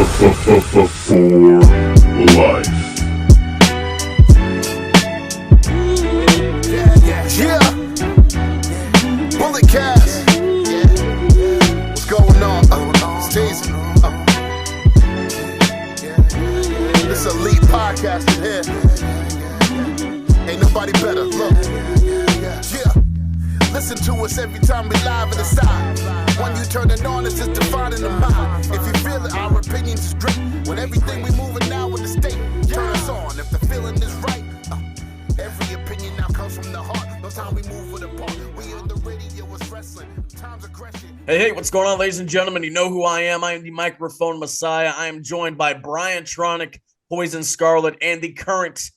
For life. Yeah. Bullet cast. What's going on? Stacy. This elite podcast in here. Ain't nobody better. Look. Yeah. Listen to us every time we live in the side. When you turn it on, it's just defining the mind. If you feel it, our opinions is great. When everything we moving now in the state, turn us on. If the feeling is right, every opinion now comes from the heart. No time we move with a part. We in the radio, it's wrestling. Time's aggression. Hey, what's going on, ladies and gentlemen? You know who I am. I am the microphone messiah. I am joined by Brian Tronick, Poison Scarlet, and the current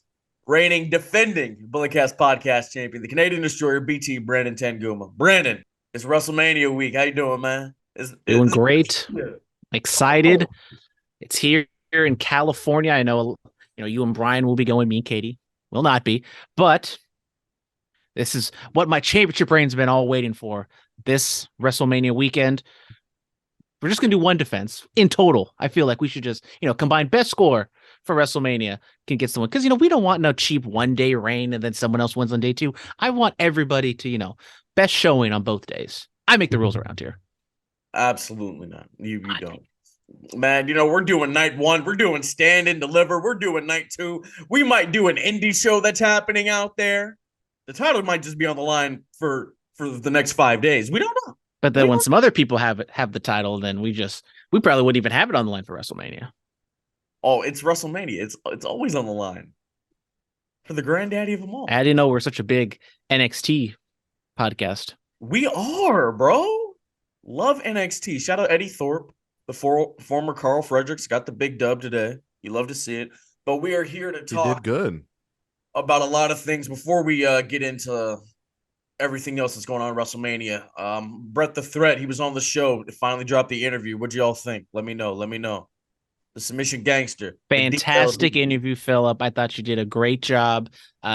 reigning, defending Bulletcast podcast champion, the Canadian Destroyer, BT Brandon Tanguma. Brandon, it's WrestleMania week. How you doing, man? Doing great. Excited. It's here in California. I know, you and Brian will be going. Me and Katie will not be, but this is what my championship reign's been all waiting for. This WrestleMania weekend. We're just gonna do one defense in total. I feel like we should just, combine best score for WrestleMania can get someone, because we don't want no cheap one-day reign and then someone else wins on day two. I want everybody to, best showing on both days. I make the rules around here. Absolutely not. You don't. Man, we're doing night one. We're doing stand and deliver. We're doing night two. We might do an indie show that's happening out there. The title might just be on the line for the next 5 days. We don't know. But then when some other people have the title, then we probably wouldn't even have it on the line for WrestleMania. Oh, it's WrestleMania. It's always on the line for the granddaddy of them all. I didn't know we're such a big NXT podcast. We are, bro. Love NXT. Shout out Eddie Thorpe, the former Carl Fredericks, got the big dub today. You love to see it. But we are here to talk. He did good about a lot of things before we get into everything else that's going on in WrestleMania. Brett the Threat, he was on the show. Finally dropped the interview. What'd y'all think? Let me know. The Submission Gangster. Fantastic interview, Phillip. I thought you did a great job.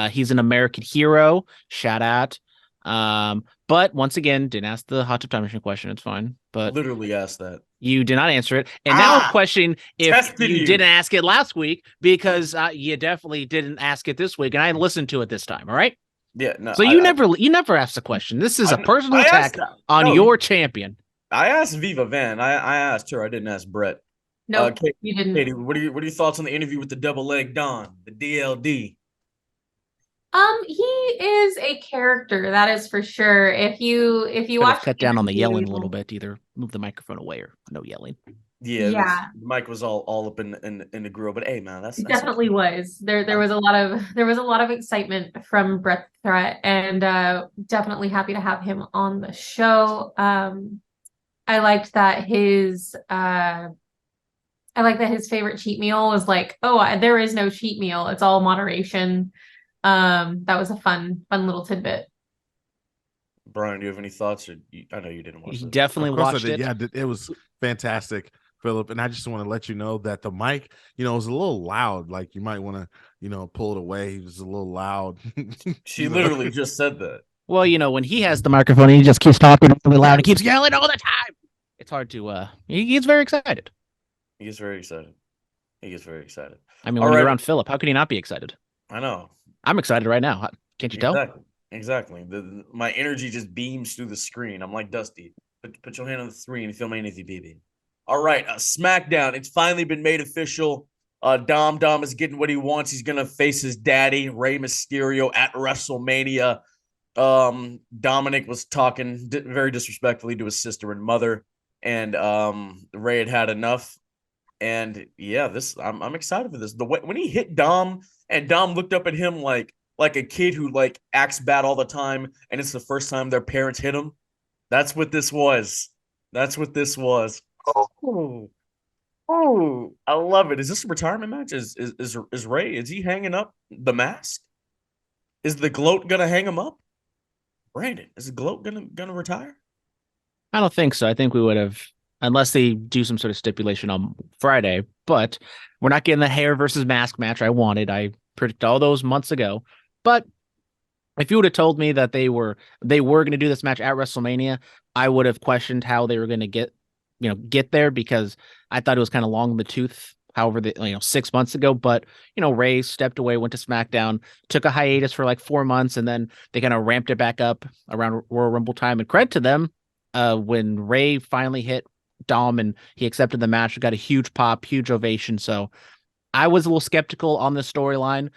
He's an American hero. Shout out. But once again, didn't ask the hot tub time machine question. It's fine. But literally asked that. You did not answer it. And now I'm questioning if you didn't ask it last week, because you definitely didn't ask it this week. And I listened to it this time. All right. Yeah. No. So you never asked a question. This is a personal attack on your champion. I asked Viva Van. I asked her. I didn't ask Brett. No, you didn't. Katie, what are your thoughts on the interview with the double leg Don, the DLD? He is a character, that is for sure. If you watch, cut down on the yelling a little bit. Either move the microphone away or no yelling. Yeah. The mic was all up in the grill, but hey, man, that's definitely was there. There was a lot of excitement from Brett Threat, and definitely happy to have him on the show. I liked that his favorite cheat meal was like, there is no cheat meal. It's all moderation. That was a fun little tidbit. Brian, do you have any thoughts? I know you didn't watch it. You definitely watched it. Yeah, it was fantastic, Phillip. And I just want to let you know that the mic, was a little loud. Like you might want to, pull it away. He was a little loud. She literally just said that. Well, when he has the microphone, he just keeps talking really loud and keeps yelling all the time. It's hard to. He gets very excited. He gets very excited. I mean, when you're around Phillip, how can he not be excited? I know. I'm excited right now. Can't you tell? Exactly. My energy just beams through the screen. I'm like Dusty. Put your hand on the screen and feel my energy, baby. All right, SmackDown. It's finally been made official. Dom is getting what he wants. He's gonna face his daddy, Rey Mysterio, at WrestleMania. Dominic was talking very disrespectfully to his sister and mother, and Rey had enough. And yeah, I'm excited for this. The way when he hit Dom and Dom looked up at him like a kid who acts bad all the time, and it's the first time their parents hit him. That's what this was. Oh, I love it. Is this a retirement match? Is Rey? Is he hanging up the mask? Is the gloat gonna hang him up? Brandon, is the gloat gonna retire? I don't think so. I think we would have, unless they do some sort of stipulation on Friday. But we're not getting the hair versus mask match I wanted. I predicted all those months ago. But if you would have told me that they were going to do this match at WrestleMania, I would have questioned how they were going to get get there, because I thought it was kind of long in the tooth. However, 6 months ago, but Ray stepped away, went to SmackDown, took a hiatus for like 4 months, and then they kind of ramped it back up around Royal Rumble time. And credit to them, when Ray finally hit Dom and he accepted the match, got a huge pop, huge ovation. So I was a little skeptical on this storyline,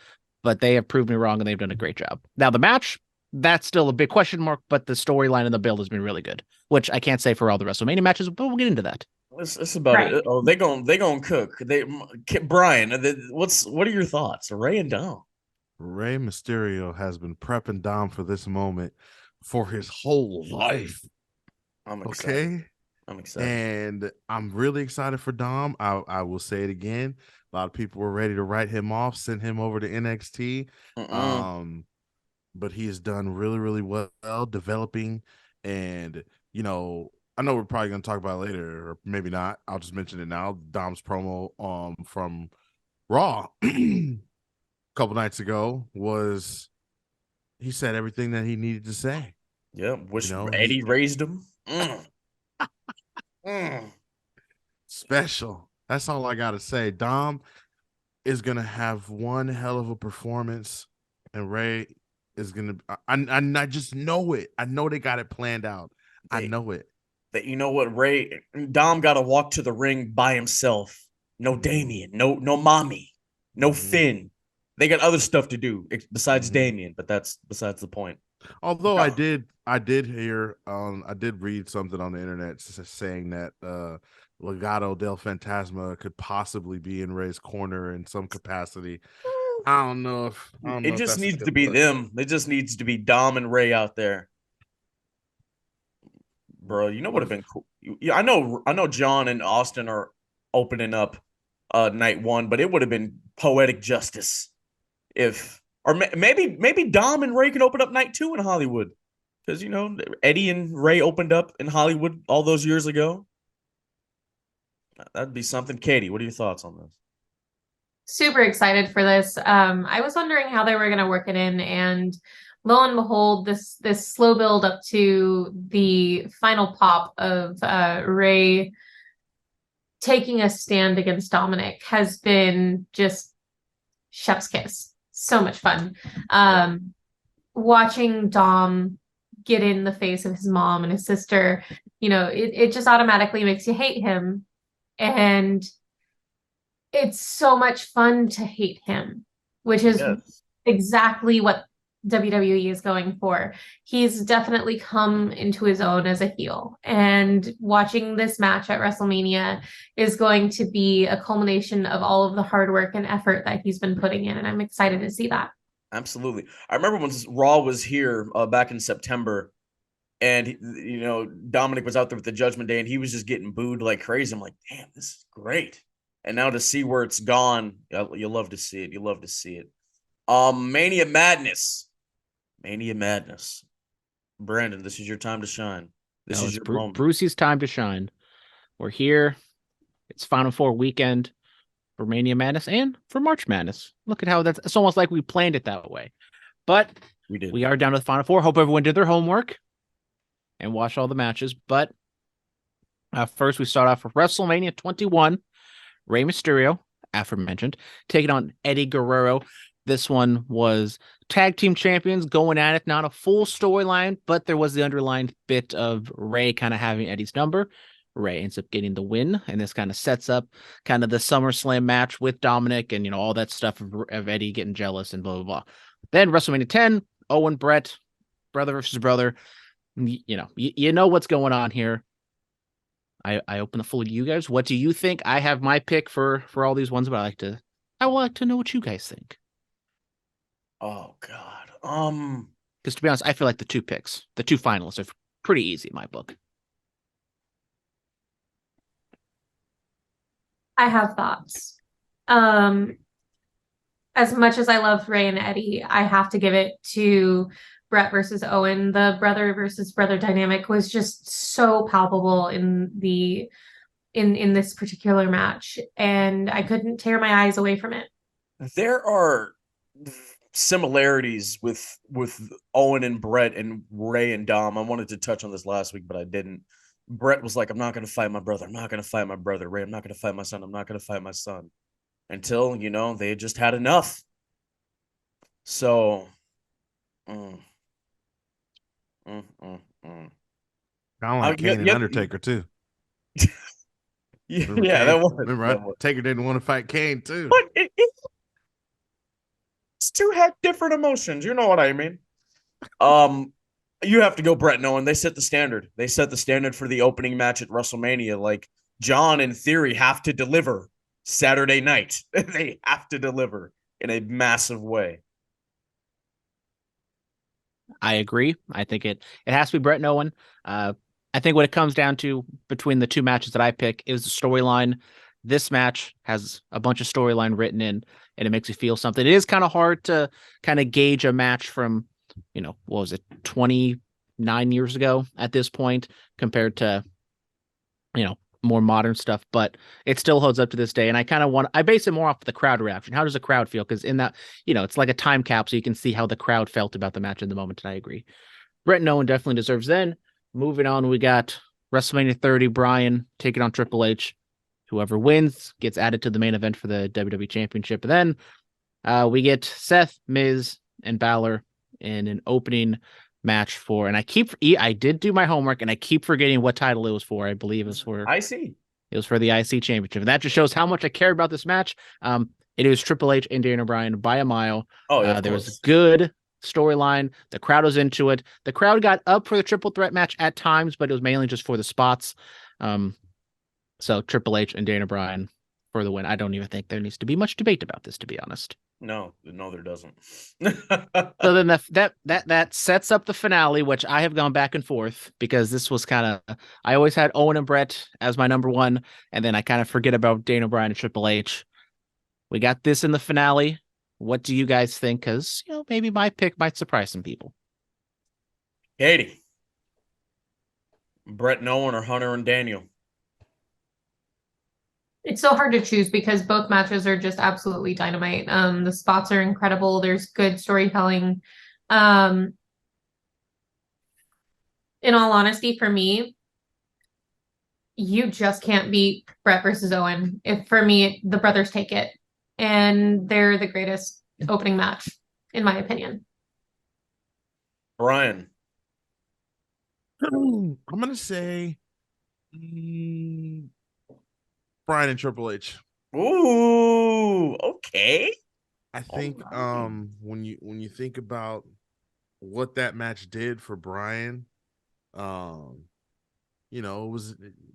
but they have proved me wrong and they've done a great job. Now the match, that's still a big question mark, but the storyline and the build has been really good, which I can't say for all the WrestleMania matches, but we'll get into that. That's about it. Oh, they gonna cook. Brian, what are your thoughts? Ray and Dom. Rey Mysterio has been prepping Dom for this moment for his whole life. I'm excited. Okay. I'm excited. And I'm really excited for Dom. I will say it again. A lot of people were ready to write him off, send him over to NXT. But he has done really, really well developing. And, I know we're probably going to talk about it later, or maybe not. I'll just mention it now. Dom's promo from Raw a couple nights ago was, he said everything that he needed to say. Yeah, wish Eddie raised him. Special. That's all I gotta say. Dom is gonna have one hell of a performance, and Ray is gonna. I just know it. I know they got it planned out. I know it. That Dom got to walk to the ring by himself. No Damien, no mommy, no Finn. They got other stuff to do besides Damien, but that's besides the point. Although I did hear, I did read something on the internet saying that Legado del Fantasma could possibly be in Ray's corner in some capacity. I don't know if it just needs to be them. It just needs to be Dom and Ray out there. Bro, would have been cool. I know John and Austin are opening up night one, but it would have been poetic justice maybe Dom and Ray can open up night two in Hollywood, because Eddie and Ray opened up in Hollywood all those years ago. That'd be something. Katie, what are your thoughts on this? Super excited for this. I was wondering how they were going to work it in, and lo and behold, this slow build up to the final pop of Ray taking a stand against Dominic has been just chef's kiss. So much fun. Watching Dom get in the face of his mom and his sister, it just automatically makes you hate him. And it's so much fun to hate him, which is exactly what WWE is going for. He's definitely come into his own as a heel, and watching this match at WrestleMania is going to be a culmination of all of the hard work and effort that he's been putting in, and I'm excited to see that. Absolutely. I remember when Raw was here back in September, and Dominic was out there with the Judgment Day, and he was just getting booed like crazy. I'm like, damn, this is great. And now to see where it's gone, you'll love to see it. You love to see it. Mania Madness. Brandon, this is your time to shine. This is your moment. Brucey's time to shine. We're here. It's Final Four weekend for Mania Madness and for March Madness. Look at how it's almost like we planned it that way. But we did. We are down to the Final Four. Hope everyone did their homework and watched all the matches. But first, we start off with WrestleMania 21. Rey Mysterio, aforementioned, taking on Eddie Guerrero. This one was tag team champions going at it, not a full storyline, but there was the underlying bit of Rey kind of having Eddie's number. Rey ends up getting the win, and this kind of sets up kind of the SummerSlam match with Dominic and, all that stuff of Eddie getting jealous and blah, blah, blah. Then WrestleMania 10, Owen, Brett, brother versus brother. You know what's going on here. I open the floor to you guys. What do you think? I have my pick for all these ones, but I would like to know what you guys think. Oh God. Because to be honest, I feel like the two finalists are pretty easy in my book. I have thoughts. As much as I love Rey and Eddie, I have to give it to Brett versus Owen. The brother versus brother dynamic was just so palpable in this particular match, and I couldn't tear my eyes away from it. There are similarities with Owen and Brett and Rey and Dom. I wanted to touch on this last week, but I didn't. Brett was like, I'm not going to fight my brother. I'm not going to fight my brother. Ray, I'm not going to fight my son. I'm not going to fight my son. Until, they just had enough. So, mm, mm, mm, mm. Kind of like Kane and Undertaker too. Yeah, Kane, that was. remember, That was. Taker didn't want to fight Kane too. But it's two had different emotions. You know what I mean? You have to go Brett Nolan. They set the standard. They set the standard for the opening match at WrestleMania. Like John, in theory, have to deliver Saturday night. They have to deliver in a massive way. I agree. I think it has to be Brett Nolan. I think what it comes down to between the two matches that I pick is the storyline. This match has a bunch of storyline written in, and it makes you feel something. It is kind of hard to kind of gauge a match from, what was it, 29 years ago at this point compared to, more modern stuff, but it still holds up to this day. And I base it more off the crowd reaction. How does the crowd feel? Because in that, it's like a time capsule. You can see how the crowd felt about the match in the moment. And I agree. Brett Nolan definitely deserves. Then moving on, we got WrestleMania 30, Bryan taking on Triple H. Whoever wins gets added to the main event for the WWE Championship. And then we get Seth, Miz, and Balor in an opening match for, and I did do my homework and I keep forgetting what title it was for. I believe it was for IC. It was for the IC Championship. And that just shows how much I care about this match. It was Triple H and Daniel Bryan by a mile. Oh, yeah, there was good storyline. The crowd was into it. The crowd got up for the triple threat match at times, but it was mainly just for the spots. So Triple H and Daniel Bryan for the win. I don't even think there needs to be much debate about this, to be honest. No, there doesn't. So then that sets up the finale, which I have gone back and forth because this was kind of, I always had Owen and Brett as my number one, and then I kind of forget about Daniel Bryan and Triple H. We got this in the finale. What do you guys think? Because maybe my pick might surprise some people. Katie, Brett Nolan or Hunter and Daniel? It's so hard to choose because both matches are just absolutely dynamite. The spots are incredible. There's good storytelling. In all honesty, for me, you just can't beat Brett versus Owen. For me, the brothers take it, and they're the greatest opening match, in my opinion. Bryan. I'm gonna say Bryan and Triple H. Ooh, okay. I think when you think about what that match did for Bryan, it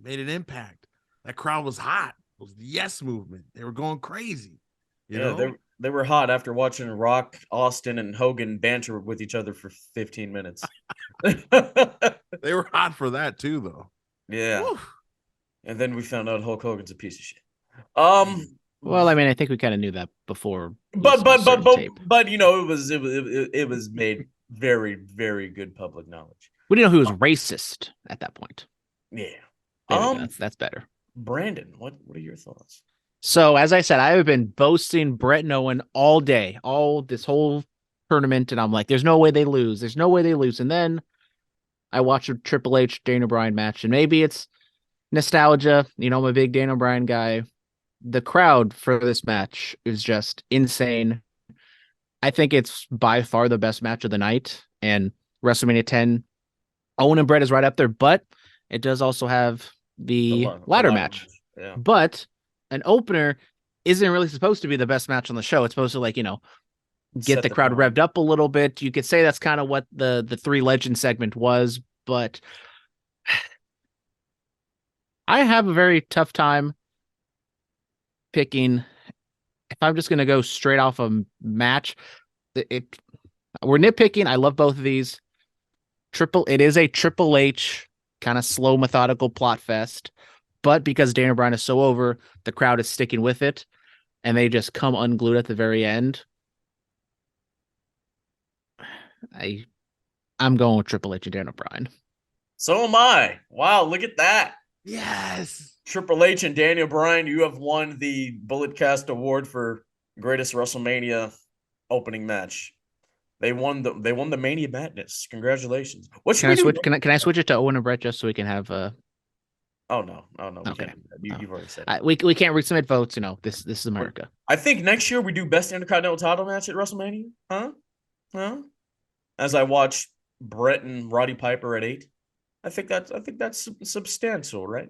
made an impact. That crowd was hot. It was the yes movement. They were going crazy. You know? They were hot after watching Rock, Austin, and Hogan banter with each other for 15 minutes. They were hot for that too, though. Yeah. Woo. And then we found out Hulk Hogan's a piece of shit. Well, I mean, I think we kind of knew that before. But it was made very, very good public knowledge. We didn't know he was racist at that point. Yeah. That's better. Brandon, what are your thoughts? So, as I said, I have been boasting Brett Nolan all day, all this whole tournament, and I'm like, there's no way they lose. There's no way they lose. And then I watch a Triple H Daniel Bryan match, and maybe it's nostalgia. I'm a big Daniel Bryan guy. The crowd for this match is just insane. I think it's by far the best match of the night. And WrestleMania 10, Owen and Brett is right up there, but it does also have the ladder match. Yeah. But an opener isn't really supposed to be the best match on the show. It's supposed to get the crowd revved up a little bit. You could say that's kind of what the Three Legends segment was, but I have a very tough time picking. If I'm just going to go straight off a match, we're nitpicking. I love both of these. It is a Triple H kind of slow, methodical plot fest, but because Daniel Bryan is so over, the crowd is sticking with it, and they just come unglued at the very end. I'm going with Triple H and Daniel Bryan. So am I. Wow, look at that. Yes. Triple H and Daniel Bryan, you have won the Bullet Cast Award for greatest WrestleMania opening match. They won the Mania Madness. Congratulations. What should we do? Can I switch it to Owen and Brett just so we can have Oh no, we Okay. can't do that. You've already said it. We can't resubmit votes. This is America. I think next year we do best Intercontinental title match at WrestleMania. Huh? As I watch Brett and Roddy Piper at 8. I think that's substantial, right?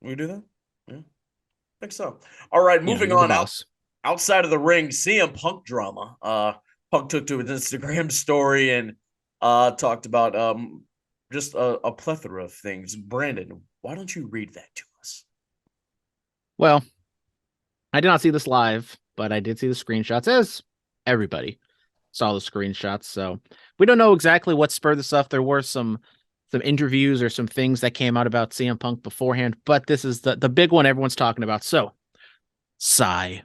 We do that? Yeah. I think so. All right, moving on outside of the ring, CM Punk drama. Punk took to his Instagram story and talked about just a plethora of things. Brandon, why don't you read that to us? Well, I did not see this live, but I did see the screenshots, as everybody saw the screenshots. So we don't know exactly what spurred this up. There were some interviews or some things that came out about CM Punk beforehand, but this is the big one everyone's talking about. So, sigh.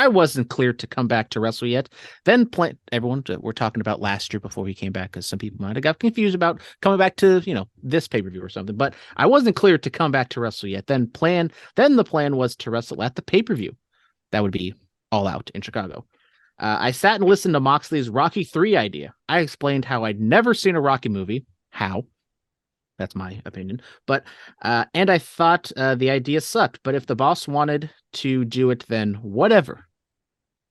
I wasn't cleared to come back to wrestle yet. Then everyone we're talking about last year before he came back, because some people might have got confused about coming back to this pay-per-view or something. But I wasn't cleared to come back to wrestle yet. Then the plan was to wrestle at the pay-per-view. That would be All Out in Chicago. I sat and listened to Moxley's Rocky 3 idea. I explained how I'd never seen a Rocky movie. How? That's my opinion. But and I thought the idea sucked. But if the boss wanted to do it, then whatever.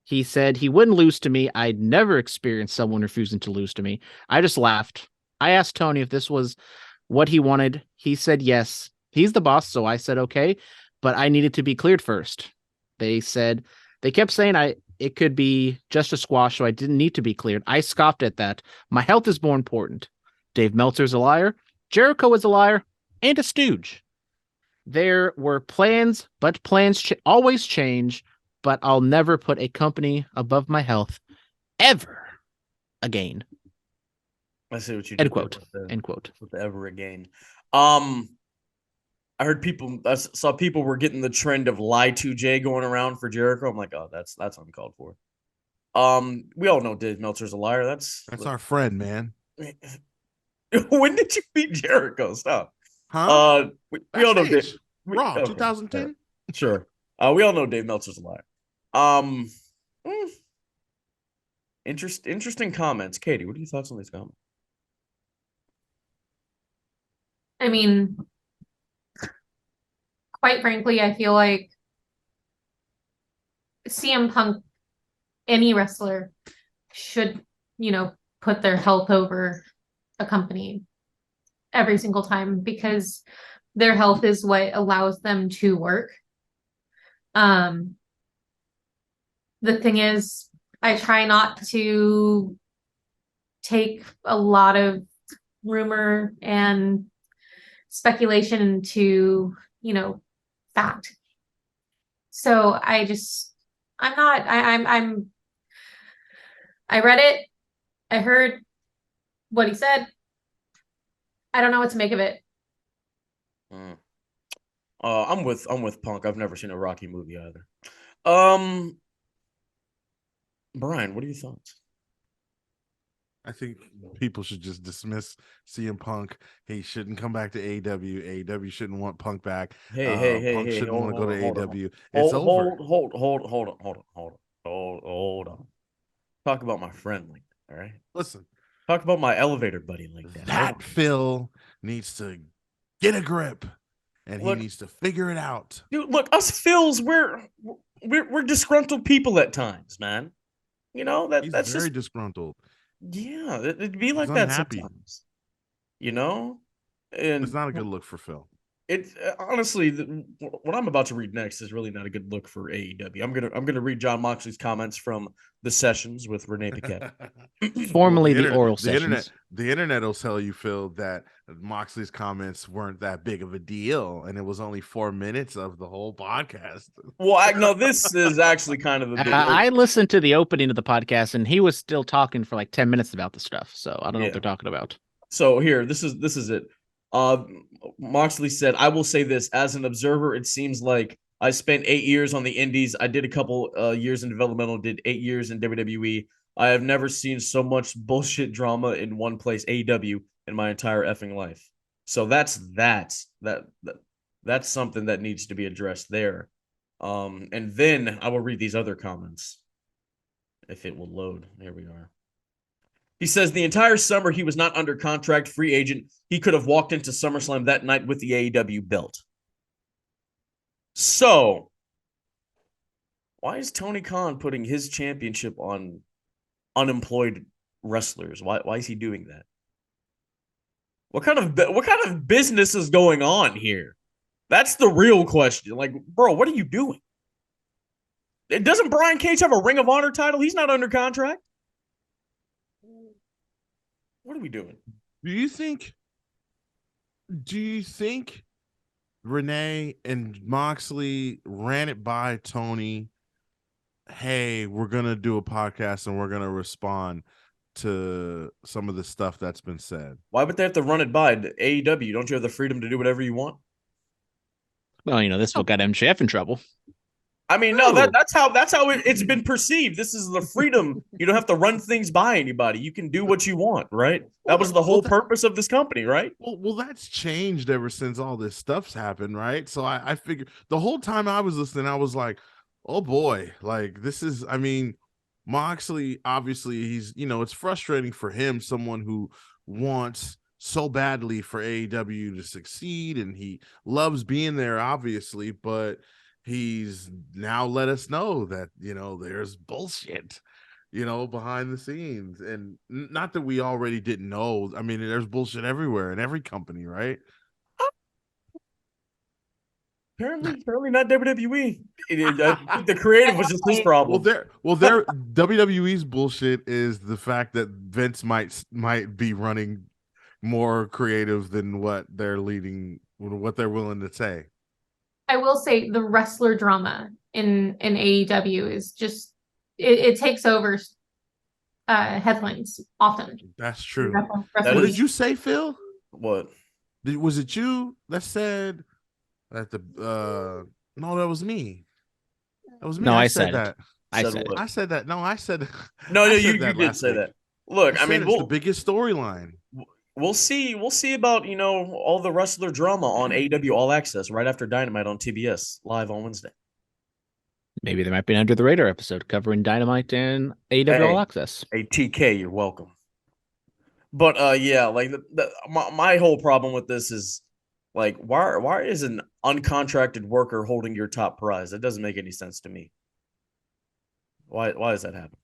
He said he wouldn't lose to me. I'd never experienced someone refusing to lose to me. I just laughed. I asked Tony if this was what he wanted. He said yes. He's the boss, so I said okay. But I needed to be cleared first. They kept saying it could be just a squash, so I didn't need to be cleared. I scoffed at that. My health is more important. Dave Meltzer's a liar. Jericho is a liar and a stooge. There were plans, but plans always change. But I'll never put a company above my health ever again. I see what you did. End quote. With the ever again. I heard I saw people were getting the trend of lie to Jay going around for Jericho. I'm like, oh, that's uncalled for. We all know Dave Meltzer's a liar. That's our friend, man. When did you beat Jericho? Stop. Huh? We all know Dave. Raw 2010. Sure. We all know Dave Meltzer's a liar. Interesting comments. Katie, what are your thoughts on these comments? I mean, quite frankly, I feel like CM Punk, any wrestler, should, put their health over a company every single time, because their health is what allows them to work. The thing is, I try not to take a lot of rumor and speculation into, fact. So I read it. I heard what he said. I don't know what to make of it. I'm with Punk. I've never seen a Rocky movie either. Brian, what are your thoughts? I think people should just dismiss CM Punk. He shouldn't come back to AEW. AEW shouldn't want Punk back. Hey, Punk shouldn't want to go to AEW. It's over. Hold on. Talk about my friend like that, all right? Listen. Talk about my elevator buddy like that. That Phil needs to get a grip, and he needs to figure it out. Dude, look, us Phils, we're disgruntled people at times, man. He's that's very just disgruntled. Yeah, it'd be like He's that unhappy. sometimes. And it's not a good look for Phil. It honestly, what I'm about to read next is really not a good look for AEW. I'm gonna read John Moxley's comments from the sessions with Renee Paquette, formerly the oral sessions. The internet will tell you, Phil, that Moxley's comments weren't that big of a deal, and it was only 4 minutes of the whole podcast. Well, no, this is actually kind of a big. I listened to the opening of the podcast, and he was still talking for like 10 minutes about the stuff. So I don't know what they're talking about. So here, this is it. Moxley said, I will say this, as an observer, it seems like I spent 8 years on the indies. I did a couple years in developmental, did 8 years in WWE. I have never seen so much bullshit drama in one place, AEW, in my entire effing life. So that's something that needs to be addressed there. And then I will read these other comments if it will load. Here we are. He says the entire summer he was not under contract, free agent. He could have walked into SummerSlam that night with the AEW belt. So, why is Tony Khan putting his championship on unemployed wrestlers? Why is he doing that? What kind of business is going on here? That's the real question. Like, bro, what are you doing? Doesn't Brian Cage have a Ring of Honor title? He's not under contract. What are we doing? Do you think Renee and Moxley ran it by Tony? Hey, we're gonna do a podcast and we're gonna respond to some of the stuff that's been said. Why would they have to run it by AEW? Don't you have the freedom to do whatever you want? Well, this is what got MJF in trouble. I mean, no, that's how it's been perceived. This is the freedom. You don't have to run things by anybody. You can do what you want, right? That was the whole purpose of this company, right? Well, that's changed ever since all this stuff's happened, right? So I figured the whole time I was listening, I was like, oh boy, like this is, I mean, Moxley, obviously he's, it's frustrating for him, someone who wants so badly for AEW to succeed, and he loves being there, obviously, but he's now let us know that, there's bullshit, behind the scenes. And not that we already didn't know. I mean, there's bullshit everywhere in every company, right? Apparently not WWE. The creative was just his problem. Their WWE's bullshit is the fact that Vince might be running more creative than what they're leading, what they're willing to say. I will say the wrestler drama in AEW is just it takes over headlines often. That's true. What did you say, Phil? What? Was it you that said that no, that was me. That was me. No, I said that. I said I said that. No, I said no, you did say that. Look, I mean, it's the biggest storyline. We'll see about, all the wrestler drama on AEW All Access right after Dynamite on TBS live on Wednesday. Maybe there might be an Under the Radar episode covering Dynamite and AEW All Access. Hey, TK, you're welcome. But yeah, like my whole problem with this is like, why is an uncontracted worker holding your top prize? That doesn't make any sense to me. Why does that happen?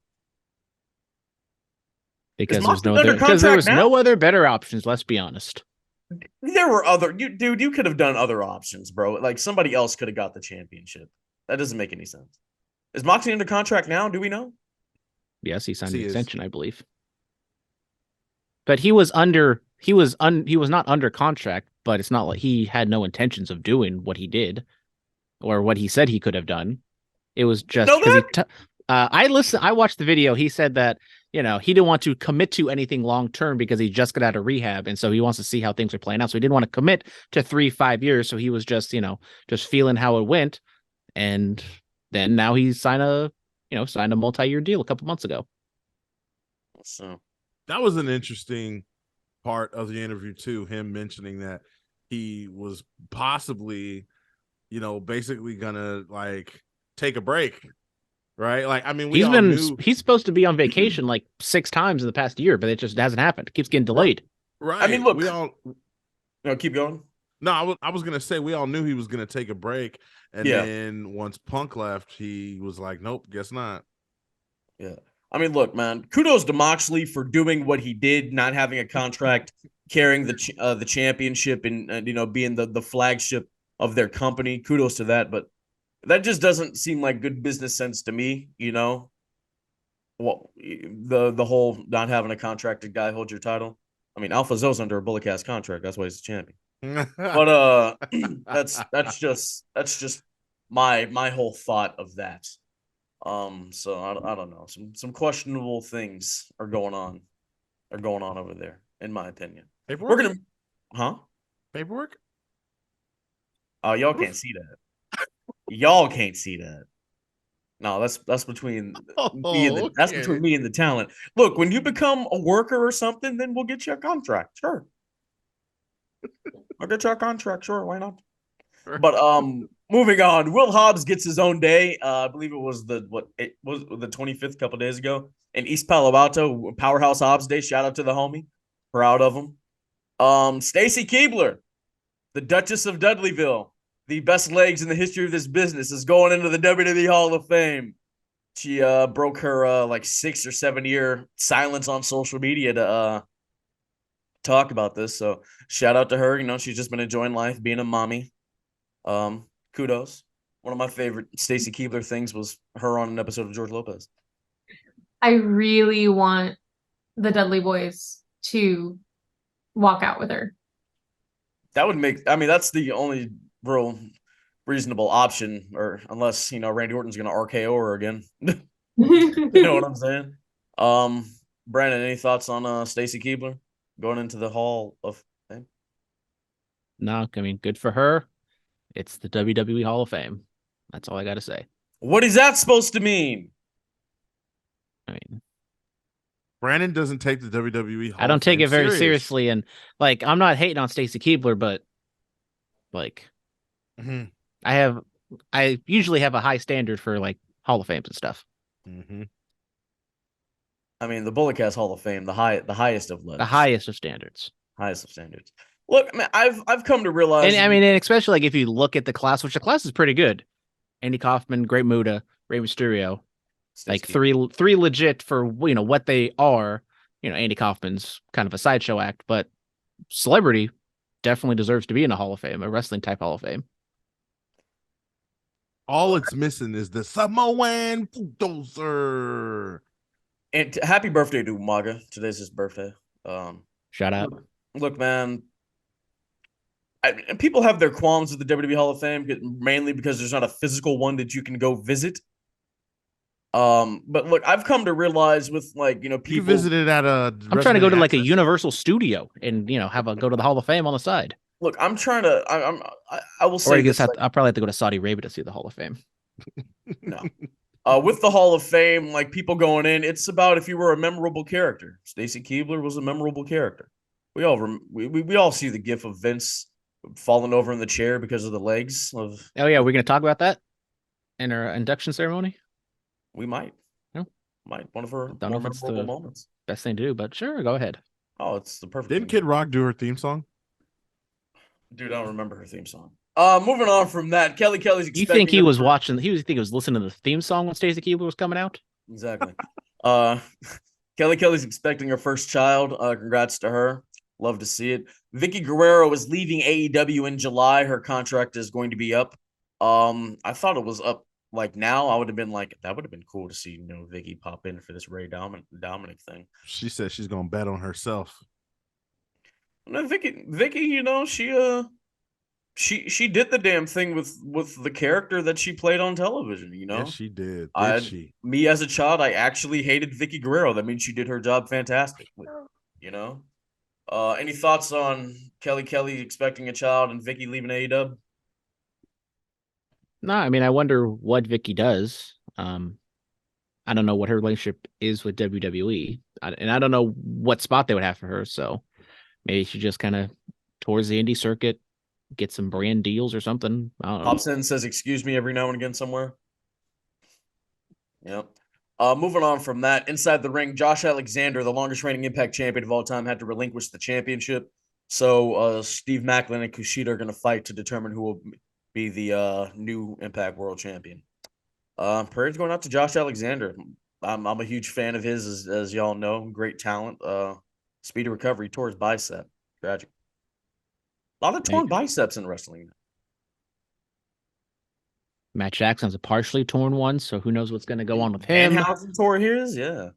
Because there was no other better options, let's be honest. There were you could have done other options, bro. Like somebody else could have got the championship. That doesn't make any sense. Is Moxley under contract now? Do we know? Yes, he signed an extension, I believe. But he was not under contract, but it's not like he had no intentions of doing what he did or what he said he could have done. It was just because I watched the video. He said that, he didn't want to commit to anything long term because he just got out of rehab, and so he wants to see how things are playing out. So he didn't want to commit to 3-5 years. So he was just, just feeling how it went, and then now he signed a multi-year deal a couple months ago. So that was an interesting part of the interview too. Him mentioning that he was possibly, basically gonna like take a break. Right, like I mean, he's supposed to be on vacation like 6 times in the past year, but it just hasn't happened. It keeps getting delayed. Right. I mean, look, keep going. No, I was gonna say we all knew he was gonna take a break, and then once Punk left, he was like, "Nope, guess not." Yeah, I mean, look, man, kudos to Moxley for doing what he did, not having a contract, carrying the championship, and being the flagship of their company. Kudos to that, but that just doesn't seem like good business sense to me, Well, the whole not having a contracted guy hold your title. I mean, Alpha Zoe's under a Bullet Cast contract. That's why he's the champion. But that's just my whole thought of that. So I don't know. Some questionable things are going on over there, in my opinion. Paperwork? Paperwork? Oh, y'all can't see that. Y'all can't see that. No, that's between me and between me and the talent. Look, when you become a worker or something, then we'll get you a contract. Sure. I'll get you a contract, sure, why not? But moving on, Will Hobbs gets his own day. I believe it was the 25th, couple days ago in East Palo Alto, Powerhouse Hobbs Day. Shout out to the homie. Proud of him. Stacy Keibler, the Duchess of Dudleyville, the best legs in the history of this business, is going into the WWE Hall of Fame. She broke her like 6 or 7 year silence on social media to talk about this. So shout out to her. You know, she's just been enjoying life, being a mommy. Kudos. One of my favorite Stacy Keibler things was her on an episode of George Lopez. I really want the Dudley Boys to walk out with her. That would make, I mean, that's the only real reasonable option, or unless, you know, Randy Orton's going to RKO her again. You know what I'm saying? Brandon, any thoughts on Stacy Keibler going into the Hall of Fame? No, I mean, good for her. It's the WWE Hall of Fame. That's all I got to say. What is that supposed to mean? I mean, Brandon doesn't take the WWE Hall I don't of take Fame it very serious. seriously, and like, I'm not hating on Stacy Keibler, but like, I usually have a high standard for like Hall of Fames and stuff. I mean, the Bullet Cast Hall of Fame, the highest of levels, The highest of standards. highest of standards. Look, I mean, I've come to realize, And I mean, and especially like if you look at the class, which the class is pretty good. Andy Kaufman, Great Muta, Rey Mysterio, like three legit for, you know, what they are. You know, Andy Kaufman's kind of a sideshow act, but celebrity definitely deserves to be in a Hall of Fame, a wrestling type Hall of Fame. All it's missing is the Samoan bulldozer. And happy birthday to Umaga. Today's his birthday. Shout out. Look, man. People have their qualms with the WWE Hall of Fame, mainly because there's not a physical one that you can go visit. But look, I've come to realize with, like, you know, people You visited at a. I'm trying to go to like a Universal studio and, you know, go to the Hall of Fame on the side. Look, I'm trying to. I will say. Or I guess this, I'll probably have to go to Saudi Arabia to see the Hall of Fame. No. With the Hall of Fame, like, people going in, it's about if you were a memorable character. Stacy Keibler was a memorable character. We all see the gif of Vince falling over in the chair because of the legs of. Oh yeah, we're gonna talk about that in our induction ceremony. We might. No. Might. One of her Don't more know if it's memorable the moments. best thing to do, but sure, go ahead. Oh, it's the perfect. Didn't Kid Rock do her theme song? Dude, I don't remember her theme song. Moving on from that, Kelly's expecting. You think he was watching? He was listening to the theme song when Stacy Keibler was coming out? Exactly. Kelly's expecting her first child. Congrats to her. Love to see it. Vicky Guerrero is leaving AEW in July. Her contract is going to be up. I thought it was up like now. I would have been like, that would have been cool to see, you know, Vicky pop in for this Ray Dominic thing. She said she's gonna bet on herself. No, Vicky, you know, she did the damn thing with the character that she played on television, you know? Yes, she did. Me as a child, I actually hated Vicky Guerrero. That means she did her job fantastically, you know? Any thoughts on Kelly expecting a child and Vicky leaving AEW? No, I mean, I wonder what Vicky does. I don't know what her relationship is with WWE, and I don't know what spot they would have for her. So maybe she just kind of tours the indie circuit, get some brand deals or something. I don't know. Hobson says, "Excuse me," every now and again somewhere. Yep. Moving on from that, inside the ring, Josh Alexander, the longest reigning Impact champion of all time, had to relinquish the championship. So Steve Maclin and Kushida are going to fight to determine who will be the new Impact World Champion. Prayers going out to Josh Alexander. I'm a huge fan of his, as y'all know. Great talent. Speedy recovery, tore his bicep. Tragic. A lot of torn biceps in wrestling. Matt Jackson's a partially torn one, so who knows what's going to go on with him. Danhausen tore his, yeah.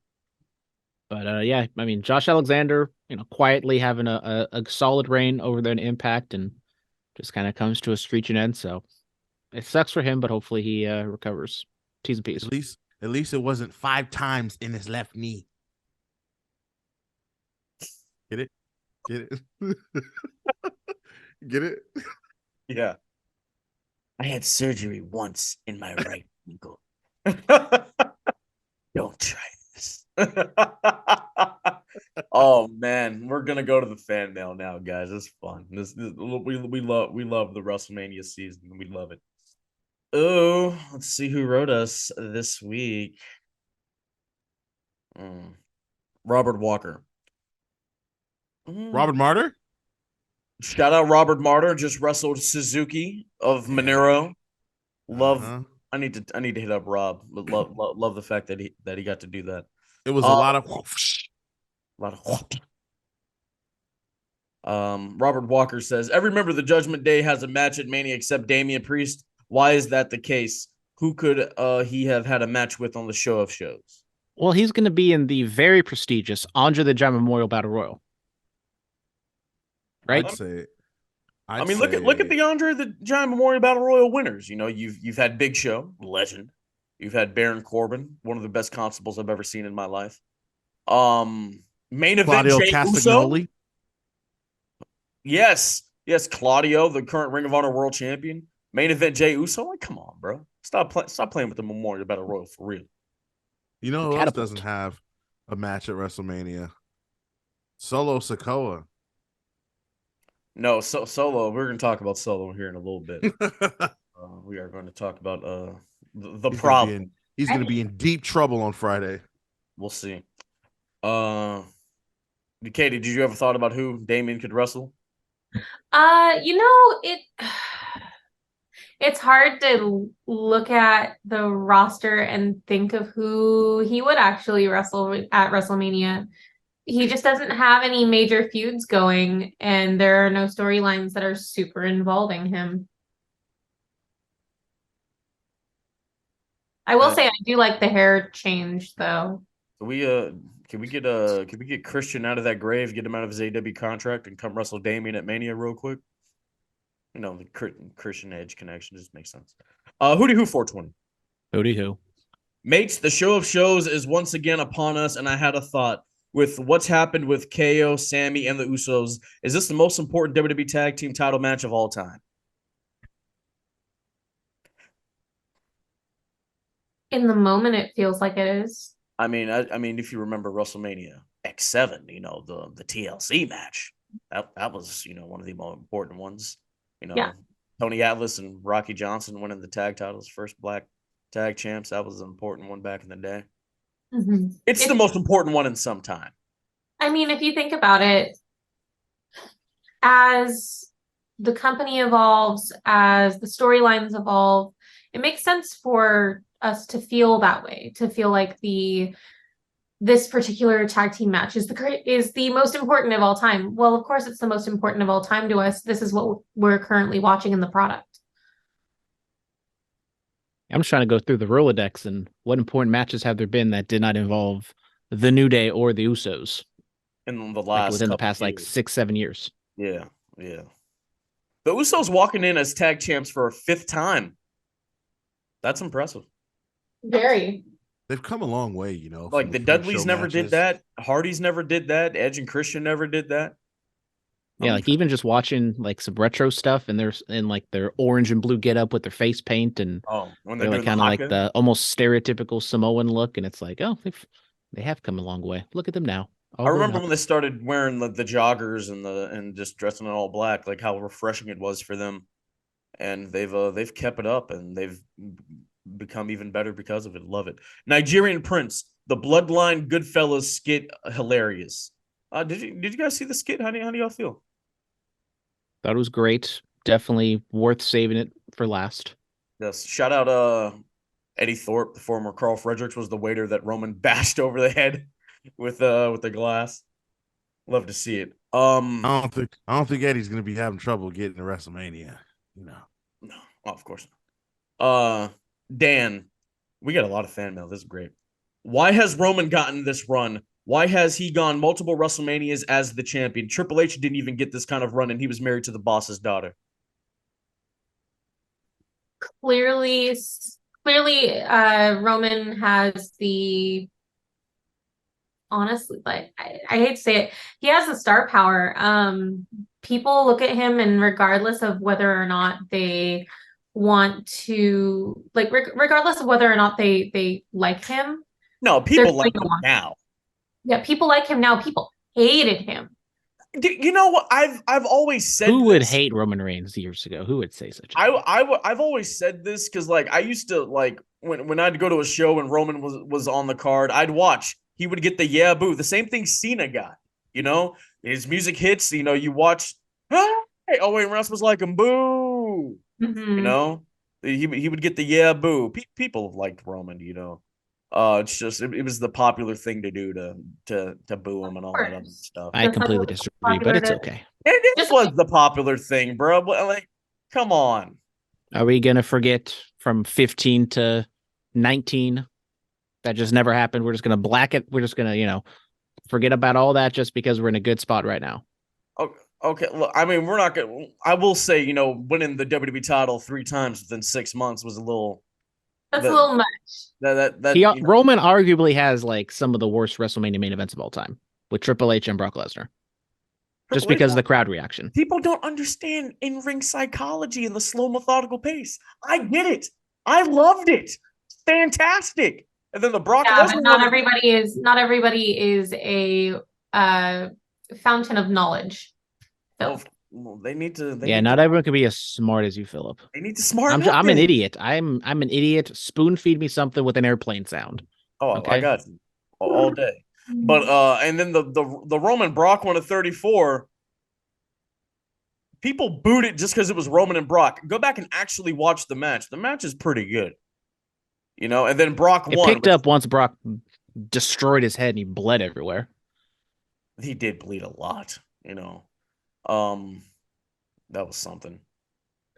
But yeah, I mean, Josh Alexander, you know, quietly having a solid reign over there in Impact, and just kind of comes to a screeching end. So it sucks for him, but hopefully he recovers. T's and P's. At least it wasn't 5 times in his left knee. Get it? Get it? Yeah. I had surgery once in my right ankle. Don't try this. Oh man, we're gonna go to the fan mail now, guys. It's fun. We love the WrestleMania season. We love it. Oh, let's see who wrote us this week. Robert Walker. Robert Martyr? Shout out Robert Martyr, just wrestled Suzuki of Monero. Love. I need to hit up Rob. But love the fact that he got to do that. It was a lot of Robert Walker says every member of the Judgment Day has a match at Mania except Damian Priest. Why is that the case? Who could he have had a match with on the Show of Shows? Well, he's going to be in the very prestigious Andre the Giant Memorial Battle Royal. Right? I'd say look at the Andre the Giant Memorial Battle Royal winners. You know, you've had Big Show, legend. You've had Baron Corbin, one of the best constables I've ever seen in my life. Main event Claudio Jey Castagnoli. Uso. Yes, Claudio, the current Ring of Honor World Champion. Main event Jey Uso. Like, come on, bro. Stop playing with the Memorial Battle Royal for real. You know who else doesn't have a match at WrestleMania? Solo Sikoa. No, Solo. We're going to talk about Solo here in a little bit. We are going to talk about the problem. He's going to be in deep trouble on Friday. We'll see. Katie, did you ever thought about who Damien could wrestle? It's hard to look at the roster and think of who he would actually wrestle at WrestleMania. He just doesn't have any major feuds going, and there are no storylines that are super involving him. I will say I do like the hair change, though. Can we get Christian out of that grave, get him out of his AW contract, and come wrestle Damien at Mania real quick? You know, the Christian Edge connection just makes sense. Who 420? Who? Mates, the Show of Shows is once again upon us, and I had a thought. With what's happened with KO, Sammy, and the Usos, is this the most important WWE Tag Team title match of all time? In the moment, it feels like it is. I mean, if you remember WrestleMania X7, you know, the TLC match, that was, you know, one of the more important ones. You know, yeah. Tony Atlas and Rocky Johnson winning the tag titles, first black tag champs. That was an important one back in the day. Mm-hmm. It's the most important one in some time. I mean, if you think about it, as the company evolves, as the storylines evolve, it makes sense for us to feel that way, to feel like this particular tag team match is the most important of all time. Well, of course, it's the most important of all time to us. This is what we're currently watching in the product. I'm just trying to go through the Rolodex and what important matches have there been that did not involve the New Day or the Usos in the last within the past like 6-7 years. Yeah. The Usos walking in as tag champs for a 5th time. That's impressive. Very. They've come a long way, you know. Like the Dudleys never did that. Hardys never did that. Edge and Christian never did that. Yeah, like even just watching like some retro stuff, and they're in like their orange and blue getup with their face paint, and when they're like kind of like the almost stereotypical Samoan look, and it's like, oh, they have come a long way. Look at them now. I remember when they started wearing the joggers and just dressing in all black, like how refreshing it was for them, and they've kept it up, and they've become even better because of it. Love it. Nigerian Prince, the Bloodline Goodfellas skit, hilarious. Did you guys see the skit? How do y'all feel? Thought it was great. Definitely worth saving it for last. Yes. Shout out Eddie Thorpe, the former Carl Fredericks, was the waiter that Roman bashed over the head with the glass. Love to see it. I don't think Eddie's gonna be having trouble getting to WrestleMania. No, of course not. Dan, we got a lot of fan mail. This is great. Why has Roman gotten this run? Why has he gone multiple WrestleManias as the champion? Triple H didn't even get this kind of run, and he was married to the boss's daughter. Clearly, Roman has the, honestly, like I hate to say it, he has the star power. People look at him, and regardless of whether or not they want to, like, regardless of whether or not they like him. No, people like him now. Yeah, people like him now. People hated him. You know what? I've always said who would hate Roman Reigns years ago? Who would say such? I've always said this because like I used to like when I'd go to a show and Roman was on the card, I'd watch. He would get the yeah boo. The same thing Cena got. You know, his music hits. You know, you watch. hey, oh wait, Russ was like him, boo. You Mhm. know, he would get the yeah boo. People liked Roman. It's just it was the popular thing to do to boo him and all that other Course. stuff. I Just like completely it was disagree, but popular it's to okay. It just was the popular thing, bro. But like, come on. Are we gonna forget from 15 to 19? That just never happened. We're just gonna black it. We're just gonna forget about all that just because we're in a good spot right now. Okay, look, I mean, we're not gonna. I will say, winning the WWE title 3 times within 6 months was a little that's a that little much. Roman arguably has like some of the worst WrestleMania main events of all time with Triple H and Brock Lesnar, just Triple H. because of the crowd reaction. People don't understand in-ring psychology and the slow, methodical pace. I get it. I loved it. Fantastic. And then the Brock Yeah, but Lesnar not one. everybody is a uh fountain of knowledge. Oh, So well, they need to. They Yeah, need to. not everyone can be as smart as you, Philip. They need to smarten up. I'm an Then. idiot. I'm an idiot. Spoon feed me something with an airplane sound. Oh, I Okay. got you all day. But and then the Roman Brock one at 34. People booed it just because it was Roman and Brock. Go back and actually watch the match. The match is pretty good. And then Brock It won. picked up once Brock destroyed his head and he bled everywhere. He did bleed a lot. Um, that was something.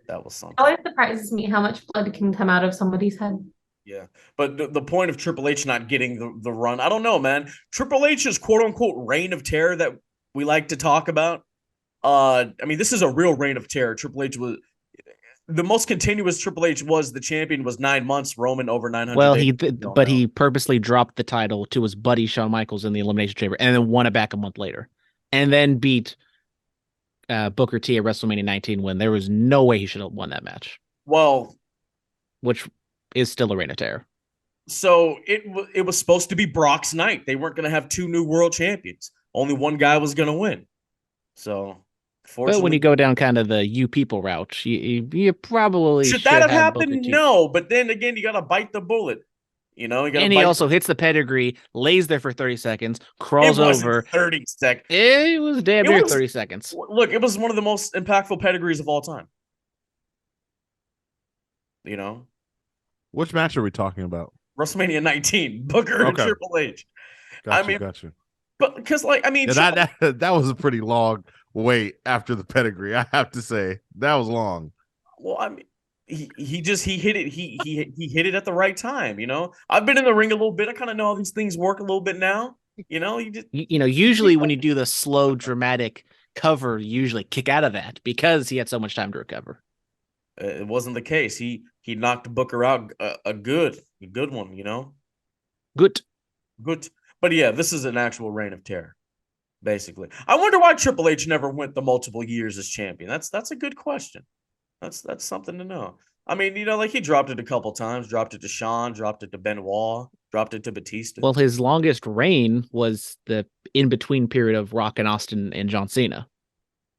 That was it something. always surprises me how much blood can come out of somebody's head. Yeah. But the point of Triple H not getting the run, I don't know, man. Triple H's quote unquote reign of terror that we like to talk about. I mean, this is a real reign of terror. Triple H was the most continuous. Triple H was the champion was 9 months. Roman over 900 Well, days. he purposely dropped the title to his buddy Shawn Michaels in the Elimination Chamber and then won it back a month later. And then beat Booker T at WrestleMania 19 when there was no way he should have won that match. Well, which is still a reign of terror. So it was supposed to be Brock's night. They weren't going to have 2 new world champions. Only one guy was going to win. So, but when you go down kind of the you people route, you probably should that have happened? No, but then again, you got to bite the bullet. And he also hits the pedigree, lays there for 30 seconds, crawls over. 30 seconds. It was damn near 30 seconds. Look, it was one of the most impactful pedigrees of all time. Which match are we talking about? WrestleMania 19, Booker and Triple H. Got you. But because, that was a pretty long wait after the pedigree. I have to say that was long. Well, I mean, he hit it. He hit it at the right time. I've been in the ring a little bit. I kind of know how these things work a little bit now. Usually when you do the slow dramatic cover, you usually kick out of that because he had so much time to recover. It wasn't the case. He knocked Booker out a good one. Good. But yeah, this is an actual reign of terror, basically. I wonder why Triple H never went the multiple years as champion. That's a good question. That's something to know. I mean, he dropped it a couple times, dropped it to Shawn, dropped it to Benoit, dropped it to Batista. Well, his longest reign was the in-between period of Rock and Austin and John Cena.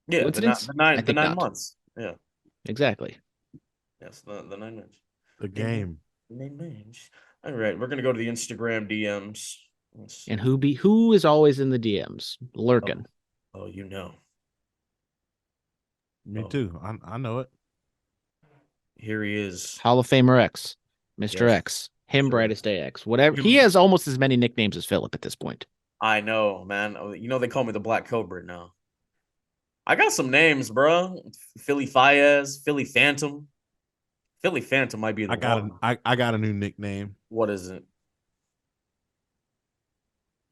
Yeah, the 9 months. Yeah. Exactly. Yes, the 9 months. The game. 9 months. All right, we're gonna go to the Instagram DMs. And who is always in the DMs lurking? Oh, Me too. I know it. Here he is. Hall of Famer X, Mr. Yes. X, him Brightest Day X, whatever. He has almost as many nicknames as Phillip at this point. I know, man. They call me the Black Cobra now. I got some names, bro. Philly Fayez, Philly Phantom. Philly Phantom might be the one. I got a new nickname. What is it?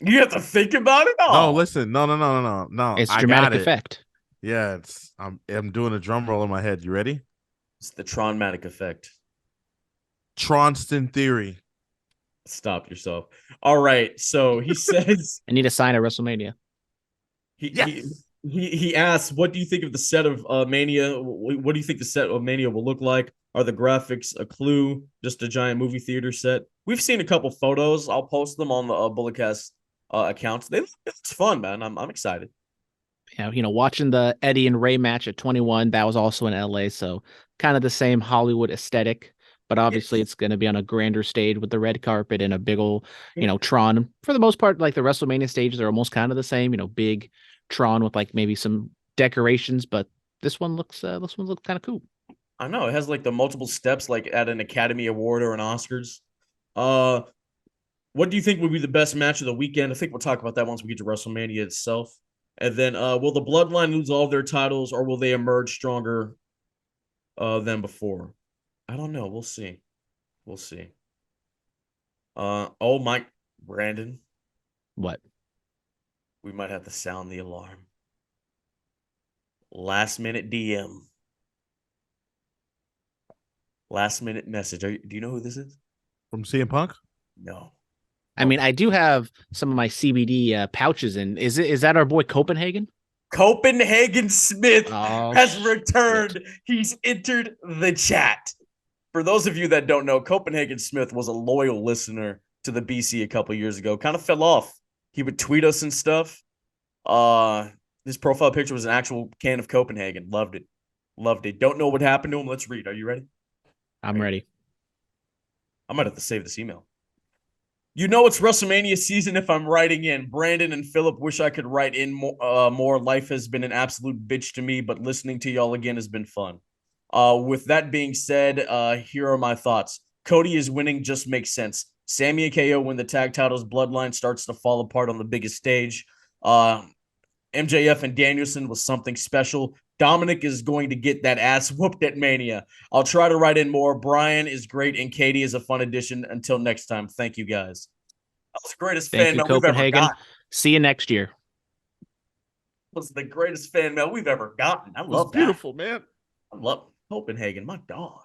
You have to think about it. No, listen. No. It's dramatic effect. Yeah, I'm doing a drum roll in my head. You ready? It's the Tronmatic effect. Tronston theory. Stop yourself. All right. So he says I need a sign at WrestleMania. He asks, what do you think of the set of Mania? What do you think the set of Mania will look like? Are the graphics a clue? Just a giant movie theater set? We've seen a couple photos. I'll post them on the Bulletcast accounts. It's fun, man. I'm excited. Yeah, watching the Eddie and Ray match at 21, that was also in LA, so kind of the same Hollywood aesthetic, but obviously it's going to be on a grander stage with the red carpet and a big old, Tron. For the most part, like the WrestleMania stages are almost kind of the same, big Tron with like maybe some decorations, but this one looks kind of cool. I know it has like the multiple steps, like at an Academy Award or an Oscars. What do you think would be the best match of the weekend? I think we'll talk about that once we get to WrestleMania itself. And then, will the Bloodline lose all their titles, or will they emerge stronger than before? I don't know. We'll see. We'll see. Oh my, Brandon, What? we might have to sound the alarm. Last minute DM. Last minute message. Do you know who this is? From CM Punk? No. I mean, I do have some of my CBD pouches in. Is that our boy Copenhagen? Copenhagen Smith has shit. returned. He's entered the chat. For those of you that don't know, Copenhagen Smith was a loyal listener to the BC a couple years ago. Kind of fell off. He would tweet us and stuff. His profile picture was an actual can of Copenhagen. Loved it. Loved it. Don't know what happened to him. Let's read. Are you ready? I'm ready. I might have to save this email. You know it's WrestleMania season if I'm writing in. Brandon and Phillip wish I could write in more. Life has been an absolute bitch to me, but listening to y'all again has been fun. With that being said, here are my thoughts. Cody is winning just makes sense. Sammy and KO win the tag titles. Bloodline starts to fall apart on the biggest stage. MJF and Danielson was something special. Dominic is going to get that ass whooped at Mania. I'll try to write in more. Brian is great, and Katie is a fun addition. Until next time, thank you guys. That was the greatest fan mail we've ever gotten. See you next year. Was the greatest fan mail we've ever gotten. I love that. Beautiful, man. I love Copenhagen, my dog.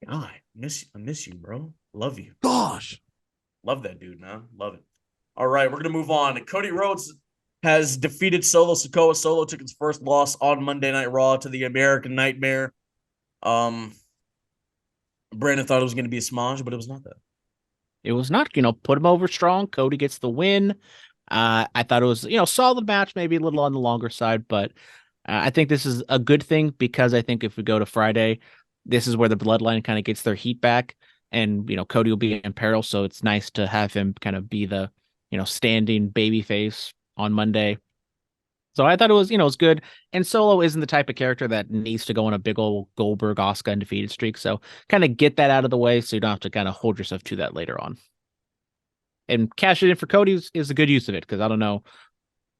God, I miss you, bro. Love you. Gosh. Love that dude, man. Love it. All right, we're gonna move on. Cody Rhodes has defeated Solo Sikoa. Solo took his first loss on Monday Night Raw to the American Nightmare. Brandon thought it was going to be a smudge, but it was not that. It was not, put him over strong. Cody gets the win. I thought it was, solid match, maybe a little on the longer side, but I think this is a good thing because I think if we go to Friday, this is where the Bloodline kind of gets their heat back, and Cody will be in peril, so it's nice to have him kind of be the standing babyface on Monday. So I thought it was, it was good. And Solo isn't the type of character that needs to go on a big old Goldberg Asuka undefeated streak. So kind of get that out of the way so you don't have to kind of hold yourself to that later on. And cash it in for Cody is a good use of it because I don't know,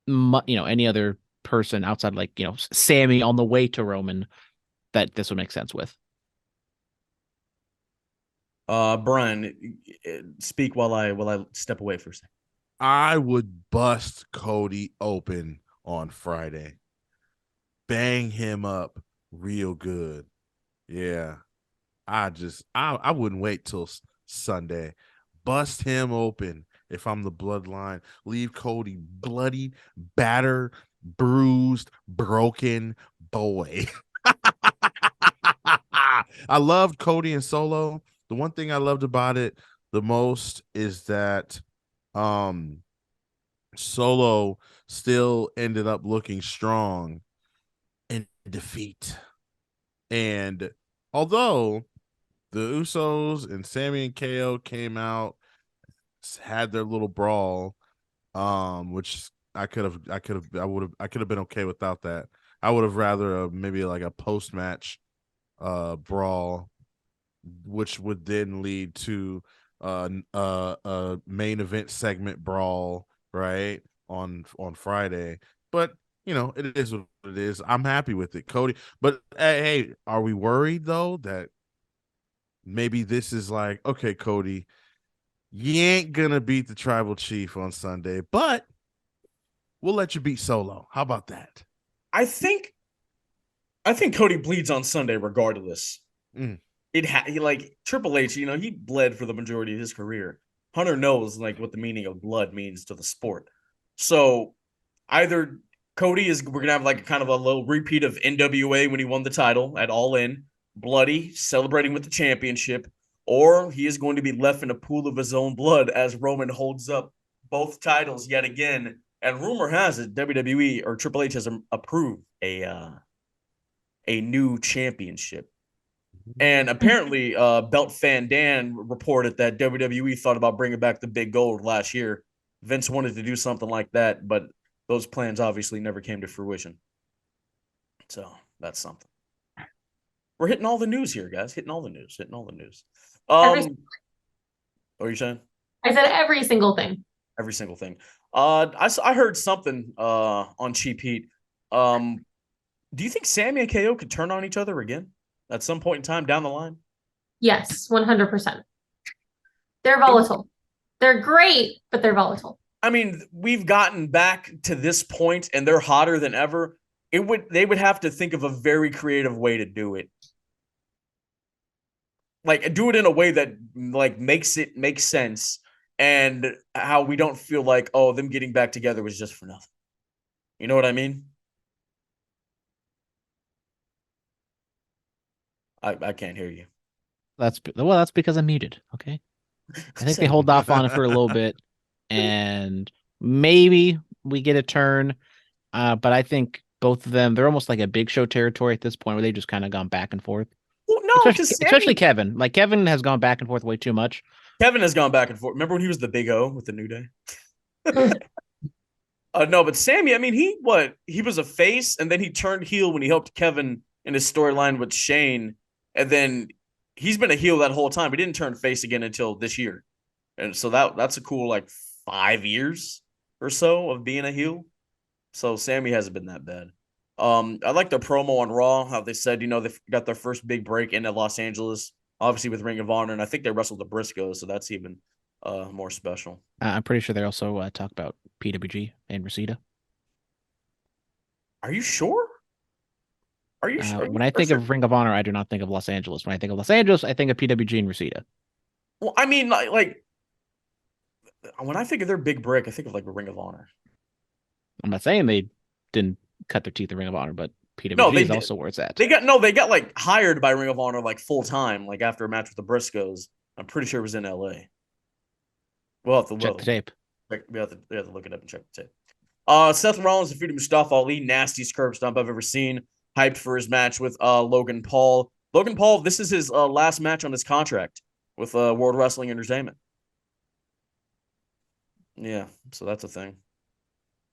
any other person outside like, Sammy on the way to Roman that this would make sense with. Brian, speak while I step away for a second. I would bust Cody open on Friday. Bang him up real good. Yeah. I wouldn't wait till Sunday. Bust him open if I'm the Bloodline. Leave Cody bloody, battered, bruised, broken boy. I loved Cody and Solo. The one thing I loved about it the most is that Solo still ended up looking strong in defeat. And although the Usos and Sammy and KO came out, had their little brawl, which I could have been okay without that. I would have rather maybe like a post-match brawl, which would then lead to a main event segment brawl, right, on Friday. But it is what it is. I'm happy with it, Cody. But hey, are we worried though that maybe this is like, okay, Cody, you ain't gonna beat the tribal chief on Sunday, but we'll let you beat Solo. How about that? I think Cody bleeds on Sunday regardless. Like Triple H, he bled for the majority of his career. Hunter knows like what the meaning of blood means to the sport. So either Cody we're gonna have like kind of a little repeat of NWA when he won the title at All In, bloody, celebrating with the championship, or he is going to be left in a pool of his own blood as Roman holds up both titles yet again. And rumor has it WWE or Triple H has approved a new championship. And apparently, Belt Fan Dan reported that WWE thought about bringing back the big gold last year. Vince wanted to do something like that, but those plans obviously never came to fruition. So that's something. We're hitting all the news here, guys. Hitting all the news. Every, What are you saying? I said every single thing. Every single thing. I heard something on Cheap Heat. Do you think Sammy and KO could turn on each other again at some point in time down the line? Yes, 100%. They're volatile. They're great, but they're volatile. I mean, we've gotten back to this point, and they're hotter than ever. They would have to think of a very creative way to do it. Like, do it in a way that like makes sense, and how we don't feel like, oh, them getting back together was just for nothing. You know what I mean? I can't hear you. That's because I'm muted. Okay. I think they hold off on it for a little bit, and maybe we get a turn. But I think both of them, they're almost like a Big Show territory at this point, where they've just kind of gone back and forth. Well, no, especially Kevin. Like, Kevin has gone back and forth way too much. Kevin has gone back and forth. Remember when he was the Big O with the New Day? No, but Sammy, I mean, he was a face, and then he turned heel when he helped Kevin in his storyline with Shane, and then he's been a heel that whole time. He didn't turn face again until this year, and so that's a cool like 5 years or so of being a heel. So Sammy hasn't been that bad. I like the promo on Raw, how they said, they got their first big break in Los Angeles, obviously with Ring of Honor, and I think they wrestled the Briscoes, so that's even more special. I'm pretty sure they also talk about PWG and Reseda. Are you sure? Are you sure? When I think of Ring of Honor, I do not think of Los Angeles. When I think of Los Angeles, I think of PWG and Reseda. Well, I mean, like when I think of their big break, I think of like a Ring of Honor. I'm not saying they didn't cut their teeth in Ring of Honor, but PWG is also where it's at. They got like hired by Ring of Honor like full time, like after a match with the Briscoes. I'm pretty sure it was in LA. We'll have to check the tape. We have to look it up and check the tape. Seth Rollins defeated Mustafa Ali. Nastiest curb stomp I've ever seen. Hyped for his match with Logan Paul. Logan Paul, this is his last match on his contract with World Wrestling Entertainment. Yeah, so that's a thing.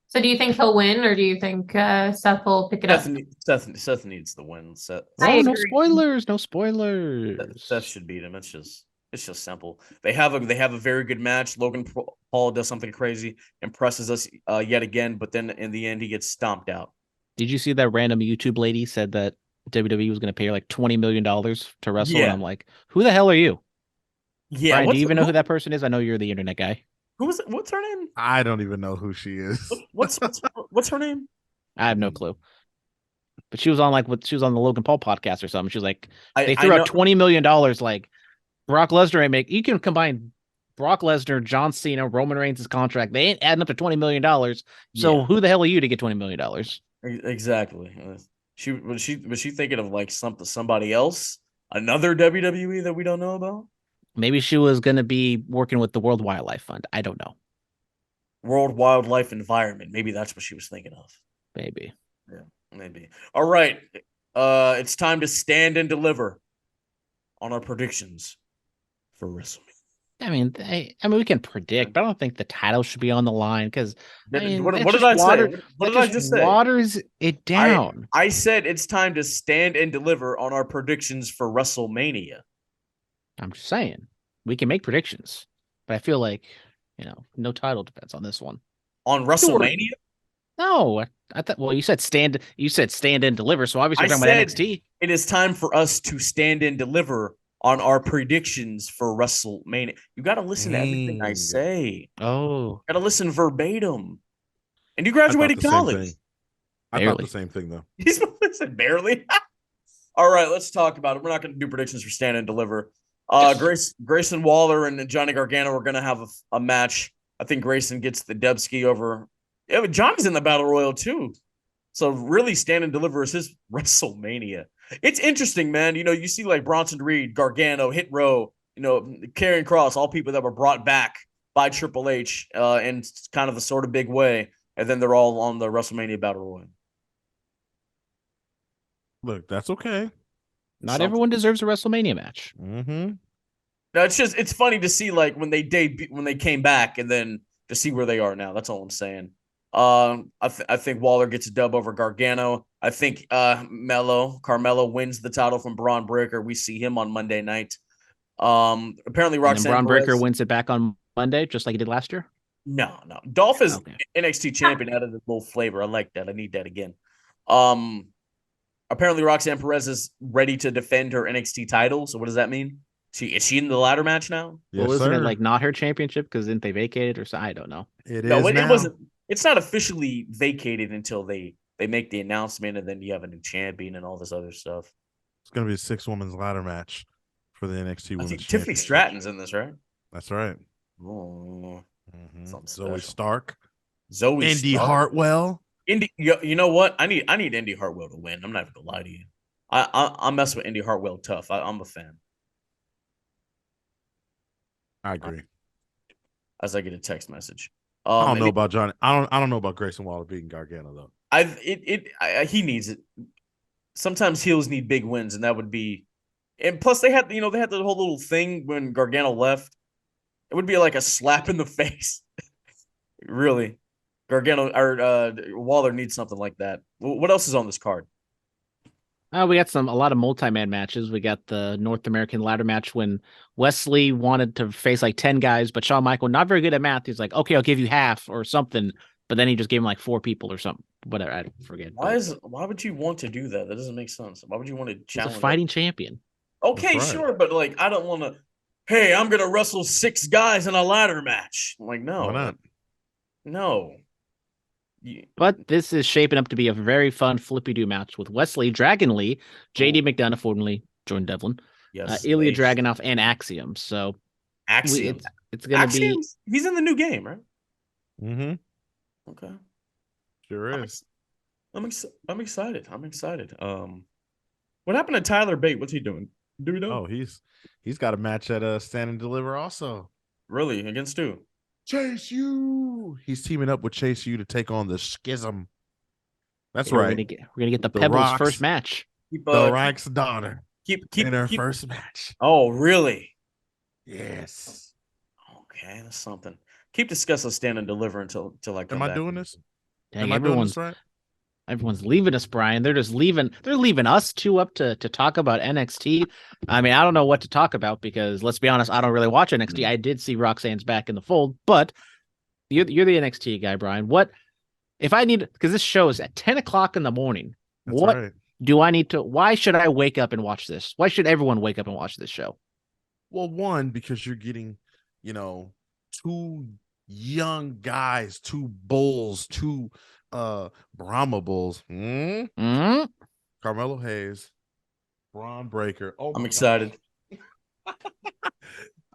So do you think he'll win, or do you think Seth will pick it up? Seth needs the win. Seth. Oh, no spoilers! No spoilers. Seth should beat him. It's just simple. They have a very good match. Logan Paul does something crazy, impresses us yet again, but then in the end he gets stomped out. Did you see that random YouTube lady said that WWE was going to pay her like $20 million to wrestle? Yeah. And I'm like, who the hell are you? Yeah. Brian, do you even know who that person is? I know you're the internet guy. Who's it? What's her name? I don't even know who she is. What's her name? I have no clue. But she was on the Logan Paul podcast or something. She was like, they threw out $20 million. Like, Brock Lesnar you can combine Brock Lesnar, John Cena, Roman Reigns' contract. They ain't adding up to $20 million. So who the hell are you to get $20 million? Exactly. Was she thinking of like somebody else? Another WWE that we don't know about? Maybe she was going to be working with the World Wildlife Fund. I don't know. World Wildlife Environment. Maybe that's what she was thinking of. Maybe. Yeah, maybe. All right. It's time to stand and deliver on our predictions for WrestleMania. I mean, we can predict, but I don't think the title should be on the line because what did I say? What did I just say? Waters it down. I said it's time to stand and deliver on our predictions for WrestleMania. I'm just saying we can make predictions, but I feel like no title defense on this one. On WrestleMania? No, I thought. Well, you said stand and deliver, so obviously you're talking about NXT. It is time for us to stand and deliver on our predictions for WrestleMania. You got to listen to everything I say. Oh, got to listen verbatim. And you graduated college. I thought the same thing though. He's said barely. All right, let's talk about it. We're not going to do predictions for stand and deliver. Grayson Waller and Johnny Gargano are going to have a match. I think Grayson gets the Dubsky over. Yeah, but Johnny's in the Battle Royal too. So really stand and deliver is his WrestleMania. It's interesting, man. You see like Bronson Reed, Gargano, Hit Row, Karrion Kross, all people that were brought back by Triple H in kind of a sort of big way. And then they're all on the WrestleMania Battle Royal. Look, that's okay. Not everyone deserves a WrestleMania match. Mm-hmm. No, it's funny to see like when they came back and then to see where they are now. That's all I'm saying. I think Waller gets a dub over Gargano. I think Carmelo wins the title from Braun Breaker. We see him on Monday night. Apparently And then Roxanne Braun Breaker Perez wins it back on Monday, just like he did last year. No. Dolph is Okay. NXT champion out of the little flavor. I like that. I need that again. Apparently Roxanne Perez is ready to defend her NXT title. So what does that mean? Is she in the ladder match now? Yes, Well, isn't it sir. like not her championship because didn't they vacate it or something? I don't know. No, It it wasn't. It's not officially vacated until they make the announcement, and then you have a new champion and all this other stuff. It's gonna be a 6-women's ladder match for the NXT I Women's think Tiffany Championship. Stratton's in this, right? That's right. Oh, something Zoe special. Stark, Zoe Indy Stark. Hartwell. Indy, you know what? I need Indy Hartwell to win. I'm not even gonna lie to you. I mess with Indy Hartwell tough. I'm a fan. I agree. As I get a text message. I don't know about Johnny. I don't know about Grayson Waller beating Gargano though. He needs it. Sometimes heels need big wins, and that would be. And plus, they had the whole little thing when Gargano left. It would be like a slap in the face. Really, Gargano or Waller needs something like that. What else is on this card? We got a lot of multi-man matches. We got the North American ladder match when Wesley wanted to face like 10 guys, but Shawn Michael, not very good at math. He's like, okay, I'll give you half or something. But then he just gave him like 4 people or something. Whatever, I forget. Why would you want to do that? That doesn't make sense. Why would you want to challenge? He's a fighting champion. Okay, right. sure, but like I don't want to. Hey, I'm gonna wrestle 6 guys in a ladder match. I'm like, no, Why not? no. But this is shaping up to be a very fun flippy-do match with Wesley, Dragon Lee, JD McDonough, formerly Jordan Devlin, Yes, Ilya Dragunov, and Axiom. So Axiom. it's going to be. He's in the new game, right? Mm-hmm. Okay, Sure is. I'm excited. I'm excited. What happened to Tyler Bate? What's he doing? Do we know? Oh, he's got a match at Stand and Deliver also. Really? Against who? Chase U. He's teaming up with Chase U to take on the Schism. That's We're right. gonna get the Pebbles Rock's first match. The Rock's daughter Keep in her first match. Oh, really? Yes. Okay, that's something. Keep discussing Stand and Deliver until I come back. Am I doing this? Dang, Am I doing this right? Everyone's leaving us, Brian. They're just leaving. They're leaving us two up to talk about NXT. I mean, I don't know what to talk about because let's be honest, I don't really watch NXT. I did see Roxanne's back in the fold, but you're the NXT guy, Brian. What if I need? Because this show is at 10 o'clock in the morning. That's what right. do I need to? Why should I wake up and watch this? Why should everyone wake up and watch this show? Well, one, because you're getting, 2 young guys, 2 bulls, 2 Brahma bulls. Carmelo Hayes, Braun Breaker. Oh, I'm excited.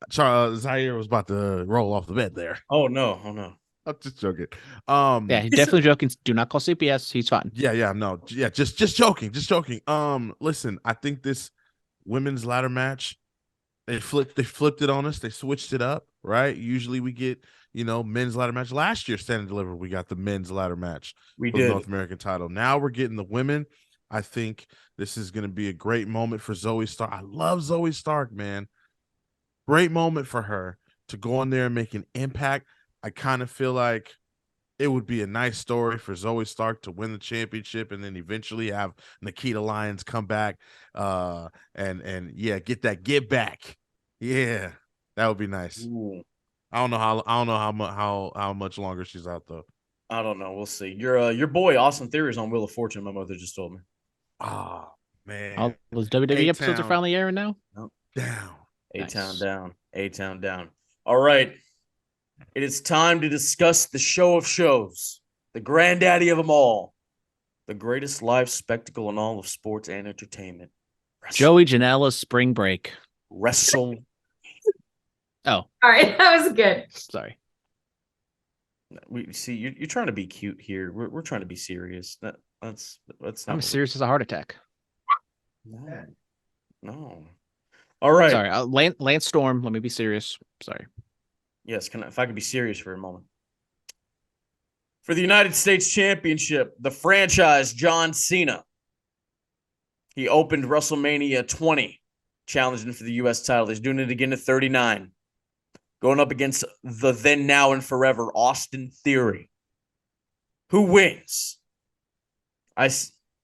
Charles Zaire was about to roll off the bed there. Oh no. I'm just joking. Yeah, he's definitely joking. Do not call CPS. He's fine. Just joking. Listen, I think this women's ladder match, they flipped it on us. They switched it up, right? Usually we get, men's ladder match. Last year, Stand and Deliver, we got the men's ladder match. We for did. the North American title. Now we're getting the women. I think this is going to be a great moment for Zoe Stark. I love Zoe Stark, man. Great moment for her to go in there and make an impact. I kind of feel like it would be a nice story for Zoe Stark to win the championship and then eventually have Nikita Lyons come back and get that get back. Yeah, that would be nice. Ooh. I don't know how much longer she's out though. I don't know. We'll see. Your boy Austin Theory is on Wheel of Fortune. My mother just told me. Oh man, All those WWE episodes are finally airing now. Down. A-Town down. All right. It is time to discuss the show of shows, the granddaddy of them all, the greatest live spectacle in all of sports and entertainment. Joey Janela's Spring Break. Wrestle. Oh, All right, that was good. sorry. We see you're trying to be cute here. We're trying to be serious. That's not. I'm serious as a heart attack. No. All right. Sorry, Lance Storm. Let me be serious. Sorry. Yes, if I could be serious for a moment. For the United States Championship, the franchise John Cena. He opened WrestleMania 20, challenging for the U.S. title. He's doing it again at 39. Going up against the then, now, and forever Austin Theory. Who wins?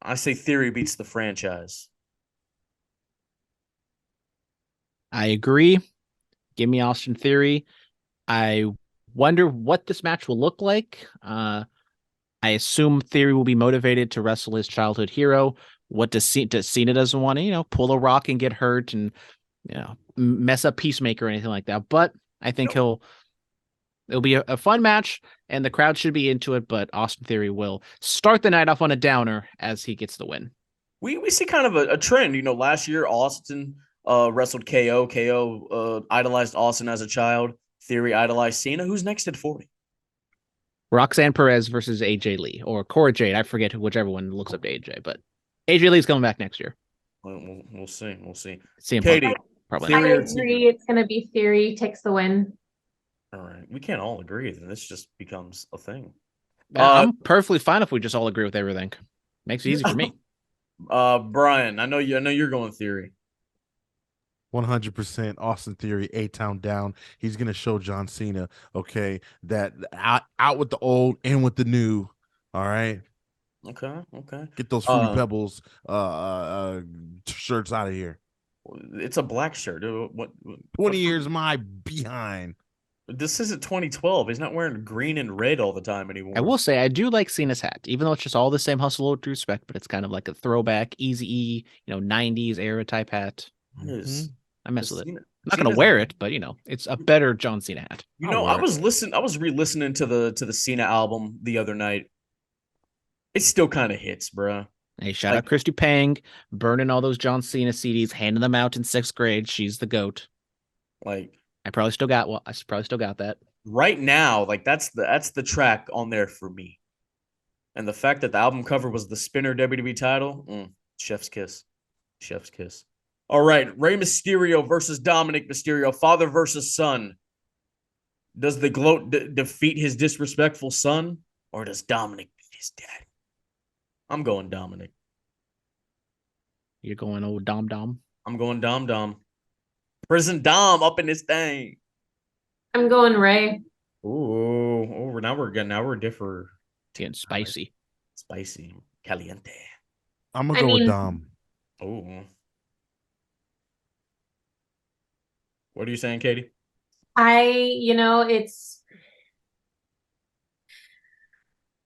I say Theory beats the franchise. I agree. Give me Austin Theory. I wonder what this match will look like. I assume Theory will be motivated to wrestle his childhood hero. What does Cena doesn't want to, pull a rock and get hurt and mess up Peacemaker or anything like that. But I think it'll be a fun match and the crowd should be into it. But Austin Theory will start the night off on a downer as he gets the win. We see kind of a trend. Last year Austin wrestled KO. KO idolized Austin as a child. Theory idolized Cena. Who's next at 40? Roxanne Perez versus AJ Lee or Cora Jade. I forget whichever one looks up to AJ, but AJ Lee's coming back next year. We'll see. We'll see. Katie, probably. I agree. It's going to be Theory takes the win. All right. We can't all agree, then this just becomes a thing. I'm perfectly fine if we just all agree with everything. Makes it easy for me. Brian, I know you're going Theory. 100% Austin Theory, A-Town down. He's going to show John Cena, okay, that out with the old, in with the new. All right. Okay. Get those Fruity Pebbles shirts out of here. It's a black shirt. What 20 years my behind. This isn't 2012. He's not wearing green and red all the time anymore. I will say I do like Cena's hat, even though it's just all the same hustle with respect, but it's kind of like a throwback, easy, 90s era type hat. I mess with it. I'm not gonna wear it, but it's a better John Cena hat. I was re-listening to the Cena album the other night. It still kind of hits, bro. Hey, shout out Christy Pang, burning all those John Cena CDs, handing them out in 6th grade. She's the GOAT. I probably still got that. Right now, that's the track on there for me. And the fact that the album cover was the Spinner WWE title, chef's kiss. Chef's kiss. All right, Rey Mysterio versus Dominic Mysterio, father versus son. Does the gloat defeat his disrespectful son, or does Dominic beat his daddy? I'm going Dominic. You're going old Dom Dom? I'm going Dom Dom. Prison Dom up in this thing. I'm going Rey. Ooh, now we're different. It's getting spicy. Spicy. Caliente. I'm going to go with Dom. Ooh. What are you saying, Katie? I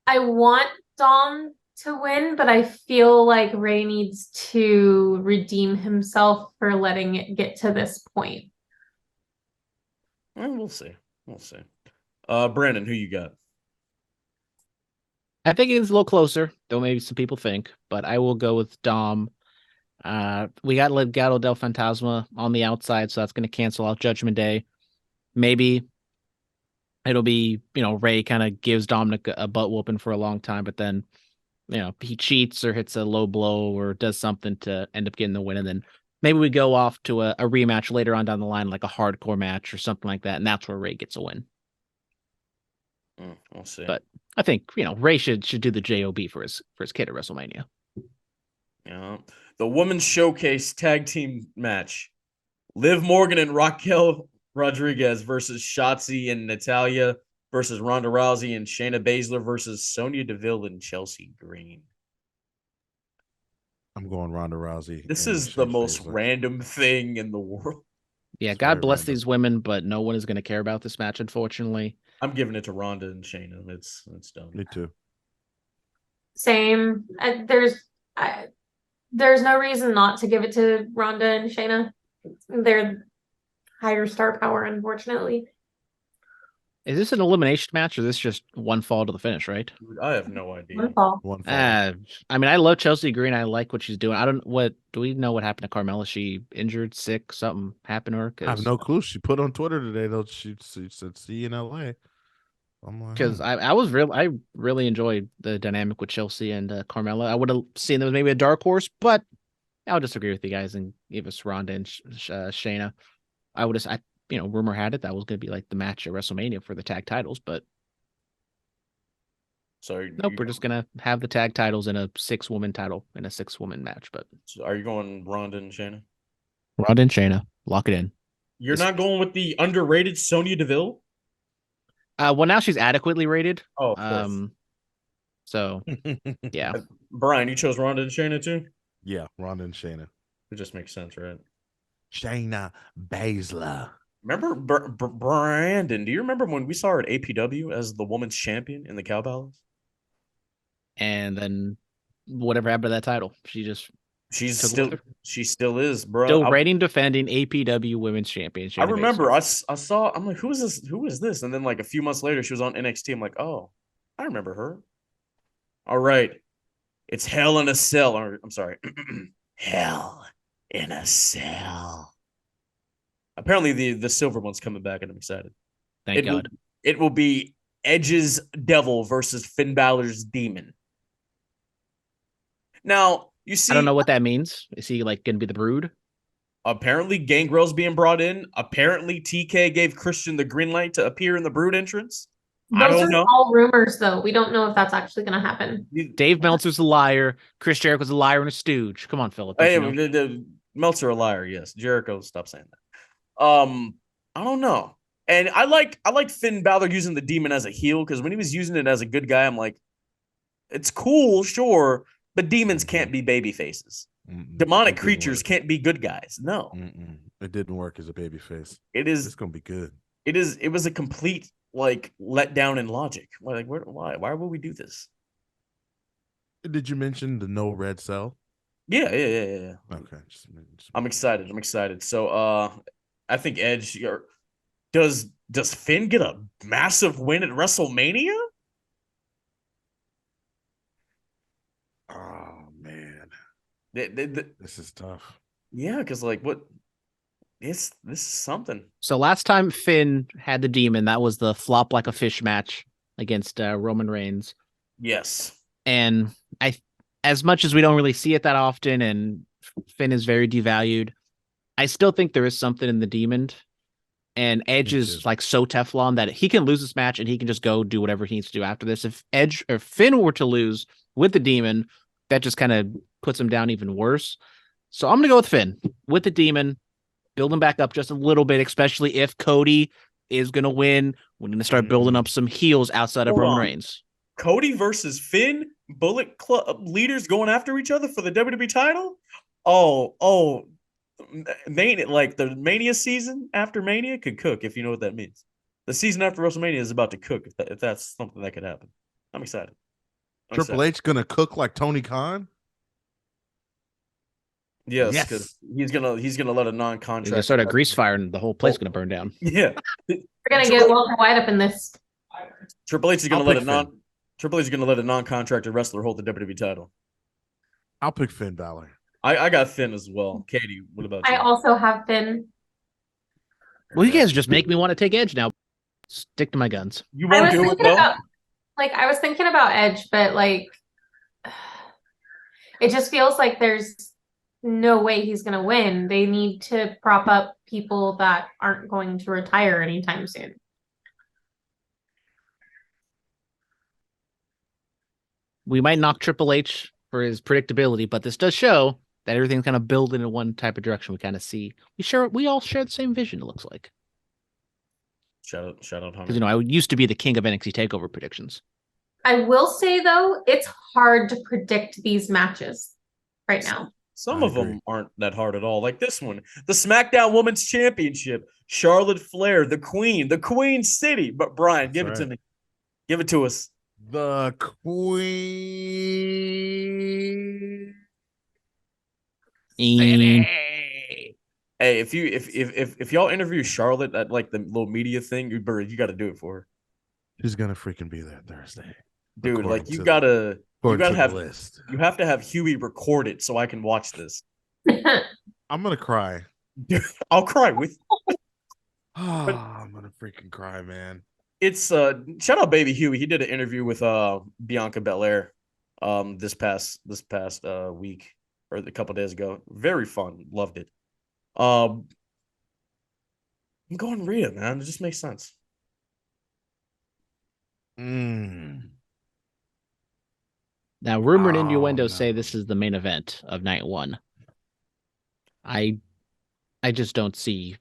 want Dom to win, but I feel like Rey needs to redeem himself for letting it get to this point. We'll see. Brandon, who you got? I think it's a little closer, though maybe some people think, but I will go with Dom. We got Legado del Fantasma on the outside, so that's going to cancel out Judgment Day. Maybe it'll be, Rey kind of gives Dominic a butt whooping for a long time, but then, he cheats or hits a low blow or does something to end up getting the win. And then maybe we go off to a rematch later on down the line, like a hardcore match or something like that. And that's where Rey gets a win. We'll see. But I think, Rey should do the JOB for his kid at WrestleMania. Yeah. The Women's Showcase Tag Team match. Liv Morgan and Raquel Rodriguez versus Shotzi and Natalya versus Ronda Rousey and Shayna Baszler versus Sonya Deville and Chelsea Green. I'm going Ronda Rousey. This is the most random thing in the world. Yeah, God bless these women, but no one is going to care about this match, unfortunately. I'm giving it to Ronda and Shayna. It's done. Me too. Same. There's no reason not to give it to Ronda and Shayna. They're higher star power, unfortunately. Is this an elimination match or is this just one fall to the finish, right? I have no idea. One fall. I mean, I love Chelsea Green. I like what she's doing. Do we know what happened to Carmella? She injured, sick, something happened to her? I have no clue. She put on Twitter today, though, she said, see you in LA. Because I really enjoyed the dynamic with Chelsea and Carmella. I would have seen them as maybe a dark horse, but I'll disagree with you guys and give us Ronda and Shayna. Rumor had it that was going to be like the match at WrestleMania for the tag titles, but nope, we're just going to have the tag titles in a 6-woman title in a 6-woman match. But are you going Ronda and Shayna? Ronda and Shayna, lock it in. You're not going with the underrated Sonya Deville? Well, now she's adequately rated. Oh, of course. So yeah. Brian, you chose Ronda and Shayna too? Yeah, Ronda and Shayna. It just makes sense, right? Shayna Baszler. Remember Brandon? Do you remember when we saw her at APW as the women's champion in the Cow Palace? And then whatever happened to that title? She just She still is, bro. still reigning defending APW Women's Champion. I Shayna remember Baszler. I saw, I'm like, who is this? Who is this? And then like a few months later, she was on NXT. I'm like, oh, I remember her. All right. It's Hell in a Cell. Or I'm sorry. Hell in a Cell. Apparently the silver one's coming back, and I'm excited. Thank God. It will be Edge's Devil versus Finn Balor's Demon. Now, you see, I don't know what that means. Is he like going to be the Brood? apparently Gangrel's being brought in. Apparently TK gave Christian the green light to appear in the Brood entrance. I Those don't are know. all rumors, though. We don't know if that's actually going to happen. Dave Meltzer's a liar. Chris Jericho's a liar and a stooge. Come on, Phillip. Hey, You know? Meltzer a liar, yes. Jericho, stop saying that. I don't know. And I like Finn Balor using the demon as a heel, because when he was using it as a good guy, I'm like, it's cool, sure, but demons can't be baby faces. Demonic creatures can't be good guys. No. It didn't work as a baby face. It's gonna be good. It was a complete like letdown in logic. Like, why would we do this? Did you mention the no red cell? Yeah. Okay. I'm excited. So I think Edge does Finn get a massive win at WrestleMania? Oh man. This is tough. Yeah, because like what this is something. So last time Finn had the demon, that was the flop like a fish match against Roman Reigns. Yes. And as much as we don't really see it that often, and Finn is very devalued, I still think there is something in the demon. And Edge is like so Teflon that he can lose this match and he can just go do whatever he needs to do after this. If Edge or Finn were to lose with the demon, that just kind of puts him down even worse. So I'm going to go with Finn with the demon, build him back up just a little bit, especially if Cody is going to win. We're going to start building up some heels outside of Roman Reigns. Cody versus Finn, Bullet Club leaders going after each other for the WWE title? Oh, like the Mania season after Mania could cook, if you know what that means. The season after WrestleMania is about to cook, if that's something that could happen. I'm excited. Triple H gonna cook like Tony Khan? Yes, because he's gonna let a non-contract. He's gonna start a grease fire and the whole place is gonna burn down. Yeah, we're gonna get Walter White up in this. Triple H is gonna let a non-contractor wrestler hold the WWE title. I'll pick Finn Balor. I got Finn as well. Katie, what about you? I also have Finn. Well, you guys just make me want to take Edge now. Stick to my guns. You won't do it though. I was thinking about Edge, but like, it just feels like there's no way he's gonna win. They need to prop up people that aren't going to retire anytime soon. We might knock Triple H for his predictability, but this does show that everything's kind of building in one type of direction. We kind of see we all share the same vision. It looks like. Shout out, because I used to be the king of NXT Takeover predictions. I will say though, it's hard to predict these matches right now. Some of them aren't that hard at all. Like this one, the SmackDown Women's Championship, Charlotte Flair, the Queen City. But Brian, give it to me. Give it to us. The Queen City. Hey, if y'all interview Charlotte at like the little media thing, you got to do it for her. She's gonna freaking be there Thursday, dude. Like you have to have Huey record it so I can watch this. I'm gonna cry. Dude, I'll cry with. I'm gonna freaking cry, man. It's shout out baby Huey. He did an interview with Bianca Belair this past week or a couple days ago. Very fun. Loved it. I'm going Rhea, man. It just makes sense. Now, rumor and innuendo say this is the main event of night one. I just don't see.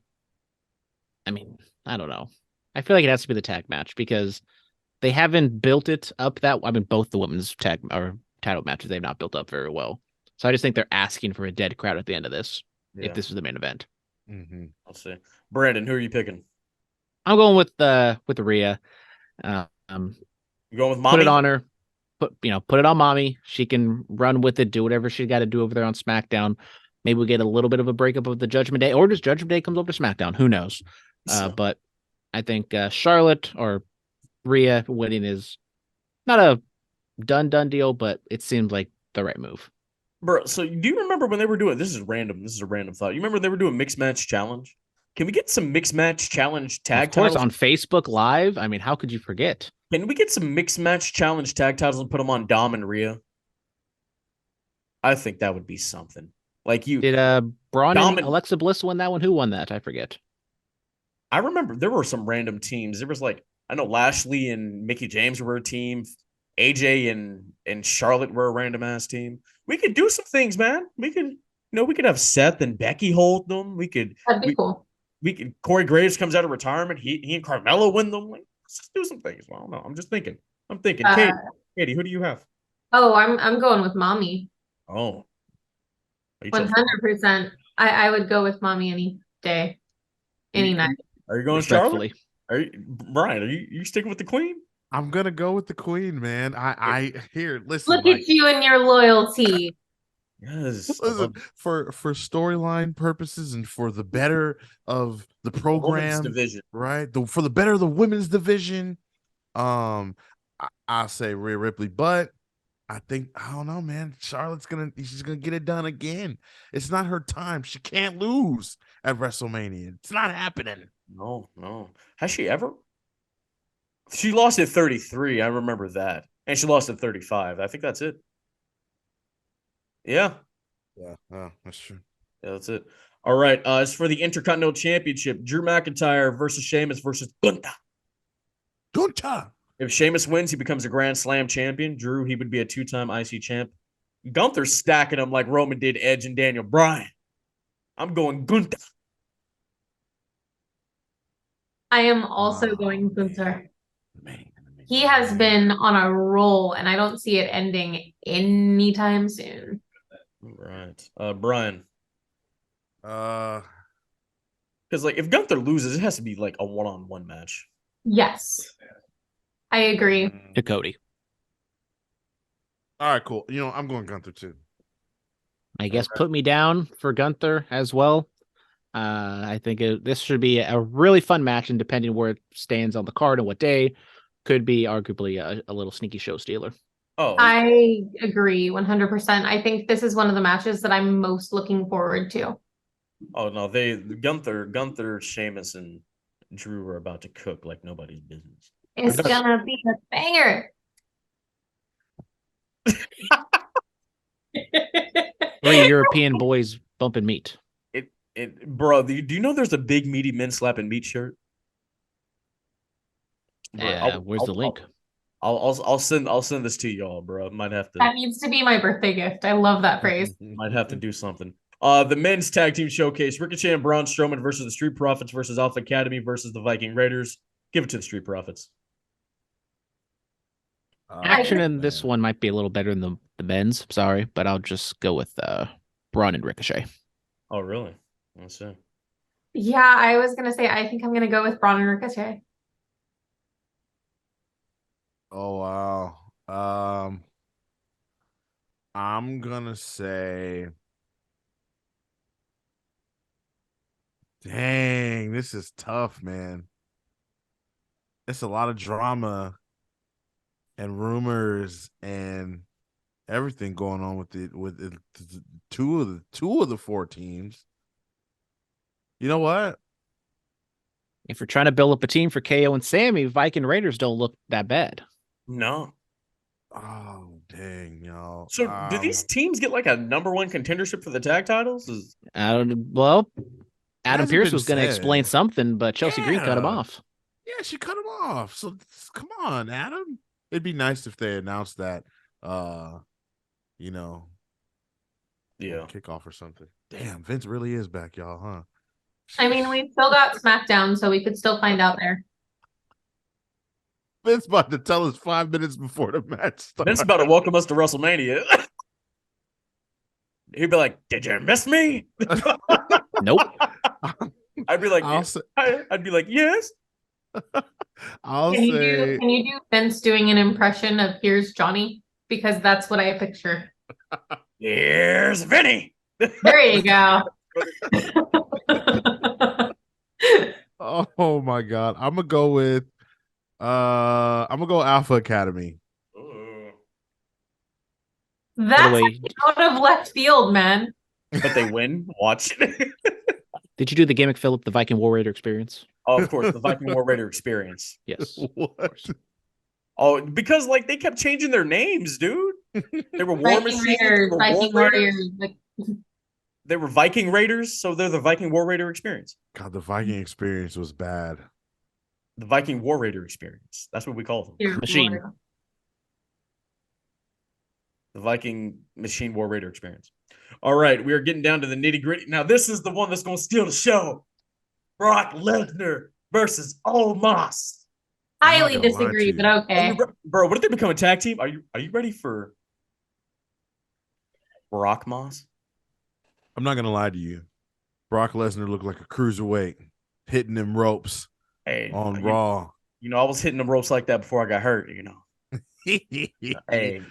I mean, I don't know. I feel like it has to be the tag match because they haven't built it up that. I mean, both the women's tag or title matches they've not built up very well. So I just think they're asking for a dead crowd at the end of this. If Yeah, this is the main event, I'll see. Brandon, who are you picking? I'm going with Rhea. Um, You going with put it mommy? on her. Put it on mommy. She can run with it, do whatever she got to do over there on SmackDown. Maybe we get a little bit of a breakup of the Judgment Day, or does Judgment Day comes over to SmackDown? Who knows? So, But I think Charlotte or Rhea winning is not a done deal, but it seems like the right move. bro, so do you remember when they were doing this is random. This is a random thought. You remember they were doing mixed match challenge? Can we get some mixed match challenge Of tag course, titles? on Facebook Live. I mean, how could you forget? Can we get some mixed match challenge tag titles and put them on Dom and Rhea? I think that would be something. Like you, Did Braun Dom and Alexa Bliss win that one? Who won that? I forget. I remember there were some random teams. There was like I know Lashley and Mickey James were a team. AJ and Charlotte were a random ass team. We could do some things, man. We could have Seth and Becky hold them. That'd be cool. We could Corey Graves comes out of retirement. He and Carmelo win them. Like, let's just do some things. Well, no, I'm just thinking. I'm thinking. Katie, who do you have? Oh, I'm going with mommy. Oh, are you 100%. I would go with mommy any day, any night. Are you going Charlotte? Respectfully. Are you Brian? Are you sticking with the Queen? I'm gonna go with the Queen, man. I here. Listen, Look at you and your loyalty. Yes. listen, for storyline purposes and for the better of the Women's program, division. right? For the better of the women's division, I say Rhea Ripley, but I don't know, man. She's gonna get it done again. It's not her time. She can't lose at WrestleMania. It's not happening. No. Has she ever? She lost at 33. I remember that. And she lost at 35. I think that's it. Yeah. Yeah, that's true. Yeah, that's it. All right. It's for the Intercontinental Championship. Drew McIntyre versus Sheamus versus Gunther. Gunther. If Sheamus wins, he becomes a Grand Slam champion. Drew, he would be a two-time IC champ. Gunther's stacking him like Roman did Edge and Daniel Bryan. I'm going Gunther. I am also going Gunther. Man. He has been on a roll, and I don't see it ending anytime soon. All right. Brian. Uh, Because like if Gunther loses, it has to be like a one-on-one match. Yes, I agree. To Cody. All right, cool. I'm going Gunther too. I guess put me down for Gunther as well. I think this should be a really fun match, and depending where it stands on the card and what day, could be arguably a little sneaky show stealer. Oh, I agree 100%. I think this is one of the matches that I'm most looking forward to. oh no, Gunther, Sheamus, and Drew are about to cook like nobody's business. It's gonna be a banger. Three European boys bumping meat. Bro, do you know there's a big meaty men slapping meat shirt? Bro, Where's the link? I'll send this to y'all, bro. Might have to. That needs to be my birthday gift. I love that phrase. Might have to do something. The men's tag team showcase: Ricochet and Braun Strowman versus the Street Profits versus Alpha Academy versus the Viking Raiders. Give it to the Street Profits. Action in this one might be a little better than the men's. Sorry, but I'll just go with Braun and Ricochet. Oh, really? Let's see. Yeah, I was gonna say I think I'm gonna go with Braun and Ricochet. Oh wow. I'm gonna say, dang, this is tough, man. It's a lot of drama and rumors and everything going on with two of the four teams. You know what? If you're trying to build up a team for KO and Sammy, Viking Raiders don't look that bad. No. Oh dang, y'all. So do these teams get like a number one contendership for the tag titles? Adam Hasn't Pearce been was going to said. explain something, but Chelsea Green cut him Yeah. off. Yeah, she cut him off. So come on, Adam. It'd be nice if they announced that Yeah. kickoff or something. Damn, Vince really is back, y'all, huh? I mean, we've still got SmackDown, so we could still find out there. Vince about to tell us 5 minutes before the match starts. Vince about to welcome us to WrestleMania. He'd be like, "Did you miss me?" Nope. I'd be like, "Yes." I'll Can say you do Vince doing an impression of "Here's Johnny"? Because that's what I picture. Here's Vinny. There you go. oh my god. I'm gonna go with Alpha Academy. By the That's way, out of left field, man. But they win. Watch. did you do the gimmick, Phillip, the Viking War Raider experience? Oh, of course, the Viking War Raider experience. Yes. What? Oh, because like they kept changing their names, dude. They were War Viking Machines. They Raiders, were Viking War Raiders. Warriors. Like, They were Viking Raiders, so they're the Viking War Raider experience. God, the Viking experience was bad. The Viking War Raider experience. That's what we call them. here's Machine. Warrior. The Viking Machine War Raider experience. All right, we are getting down to the nitty gritty. Now, this is the one that's going to steal the show. Brock Lesnar versus Omos. Highly gonna lie to disagree, you. but okay. Bro, what if they become a tag team? Are you ready for Brock Moss? I'm not gonna lie to you. Brock Lesnar looked like a cruiserweight hitting them ropes Hey, on Raw. I was hitting the ropes like that before I got hurt. Hey,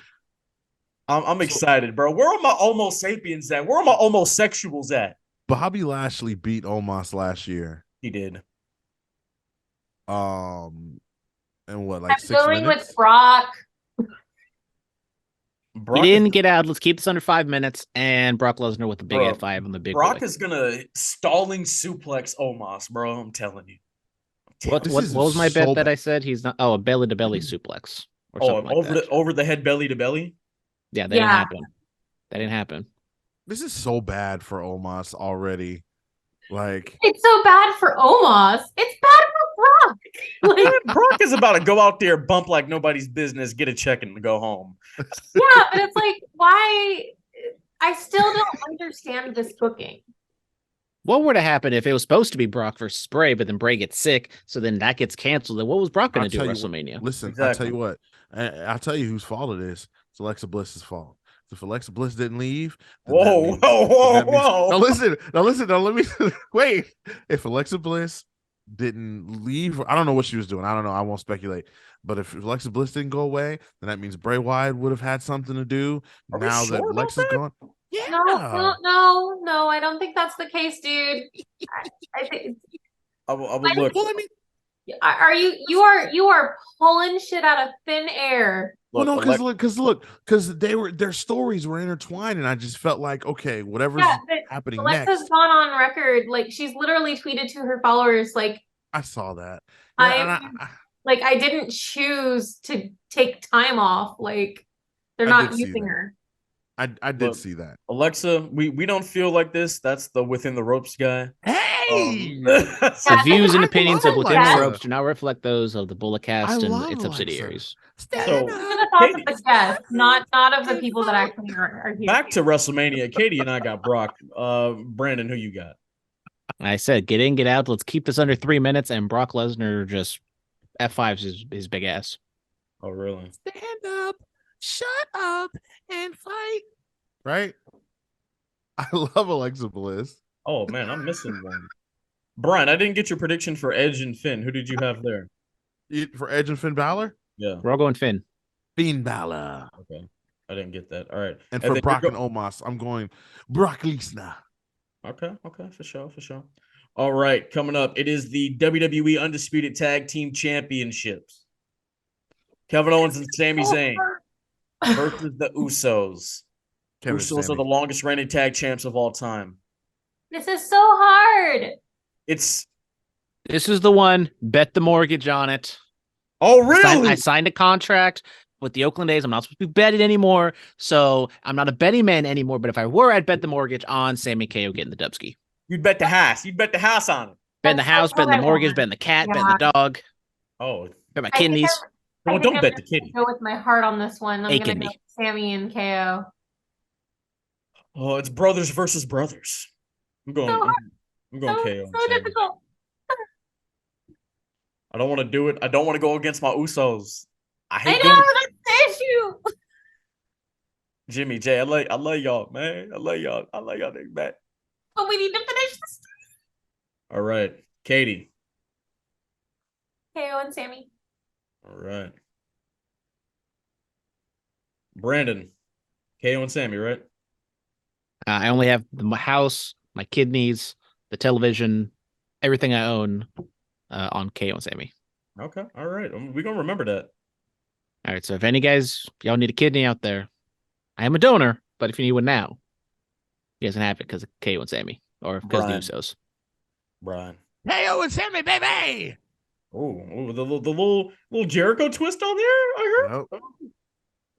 I'm excited, bro. Where are my Homo sapiens at? Where are my homosexuals at? Bobby Lashley beat Omos last year. He did. And what, like I'm 6 going minutes? with Brock. Brock He didn't is, get out. Let's keep this under 5 minutes. And Brock Lesnar with the big Bro, F5 on the big Brock boy. is gonna stalling suplex Omos, bro. I'm telling you. What This is was my so bet that bad. I said? He's not. Oh, a belly to belly suplex or Oh, something like that. over the head, belly to belly. Yeah, that didn't happen. That didn't happen. This is so bad for Omos already. Like, It's so bad for Omos. It's bad for Brock. Like, Brock is about to go out there, bump like nobody's business, get a check, and go home. yeah, but it's like, why? I still don't understand this booking. What would have happened if it was supposed to be Brock versus Bray, but then Bray gets sick, so then that gets canceled? Then what was Brock going to do at WrestleMania? Listen, Exactly. I'll tell you what. I'll tell you whose fault it is. It's Alexa Bliss's fault. If Alexa Bliss didn't leave, then that Whoa, means- whoa, that means- whoa! Now listen. Now let me wait. If Alexa Bliss didn't leave, I don't know what she was doing. I don't know. I won't speculate. But if Alexa Bliss didn't go away, then that means Bray Wyatt would have had something to do. Are we Now sure that about Alexa's that? gone, yeah. No, I don't think that's the case, dude. I think I would look. Well, I mean, are you are pulling shit out of thin air. well, no, Alexa- because their stories were intertwined, and I just felt like, okay, whatever's Yeah, but happening Alexa's next. gone on record. Like, she's literally tweeted to her followers, like, I saw that. I didn't choose to take time off. Like, they're I not did see using that. her. I did Look, see that. Alexa, we don't feel like this. That's the within the ropes guy. Hey, The Yeah, views and I opinions love of Within the Alexa. Ropes do not reflect those of the Bulletcast I and love its Alexa. subsidiaries. So, These are the thoughts of the guests, not of the people that actually are here. back to WrestleMania. Katie and I got Brock. Brandon, who you got? I said, get in, get out. Let's keep this under 3 minutes. And Brock Lesnar just F5s his big ass. Oh, really? stand up, shut up, and fight. Right? I love Alexa Bliss. Oh man, I'm missing one. Brian, I didn't get your prediction for Edge and Finn. Who did you have there? For Edge and Finn Balor? Yeah. We're all going Finn. Finn Balor. Okay. I didn't get that. All right. And for then Brock you and Omos, I'm going Brock Lesnar. Okay, for sure. All right, coming up, it is the WWE Undisputed Tag Team Championships. Kevin Owens and Sami Zayn versus the Usos. Kevin and Usos are Sami. the longest reigning tag champs of all time. This is so hard. It's This is the one. Bet the mortgage on it. oh I signed a contract with the Oakland A's. I'm not supposed to be betting anymore. So I'm not a betting man anymore. But if I were, I'd bet the mortgage on Sammy KO getting the Dubsky. You'd bet the house. You'd bet the house on it. Betting the house, betting the what I mortgage, want. betting the cat, Yeah. betting the dog, Oh, bet my I think kidneys. I well, think don't I'm bet the gonna kitty. Go with my heart on this one. I'm A gonna kidney. go with Sammy and KO. Oh, it's brothers versus brothers. I'm going. So I'm going So, KO. so difficult. I don't want to do it. I don't want to go against my Usos. I I hate know going. that's the issue. Jimmy J, I love y'all, man. I love y'all. I love y'all, nigga, man. But we need to finish this. All right, Katie. KO and Sammy. All right, Brandon. KO and Sammy, right? I only have my house, my kidneys, the television, everything I own on KO and Sammy. Okay, all right. We're gonna remember that. All right, so if any guys, y'all need a kidney out there, I am a donor, but if you need one now, you guys can have it because of KO and Sammy or because of the Brian. Usos. Brian. KO and Sammy, baby. Oh, the little Jericho twist on there. I heard. Yep.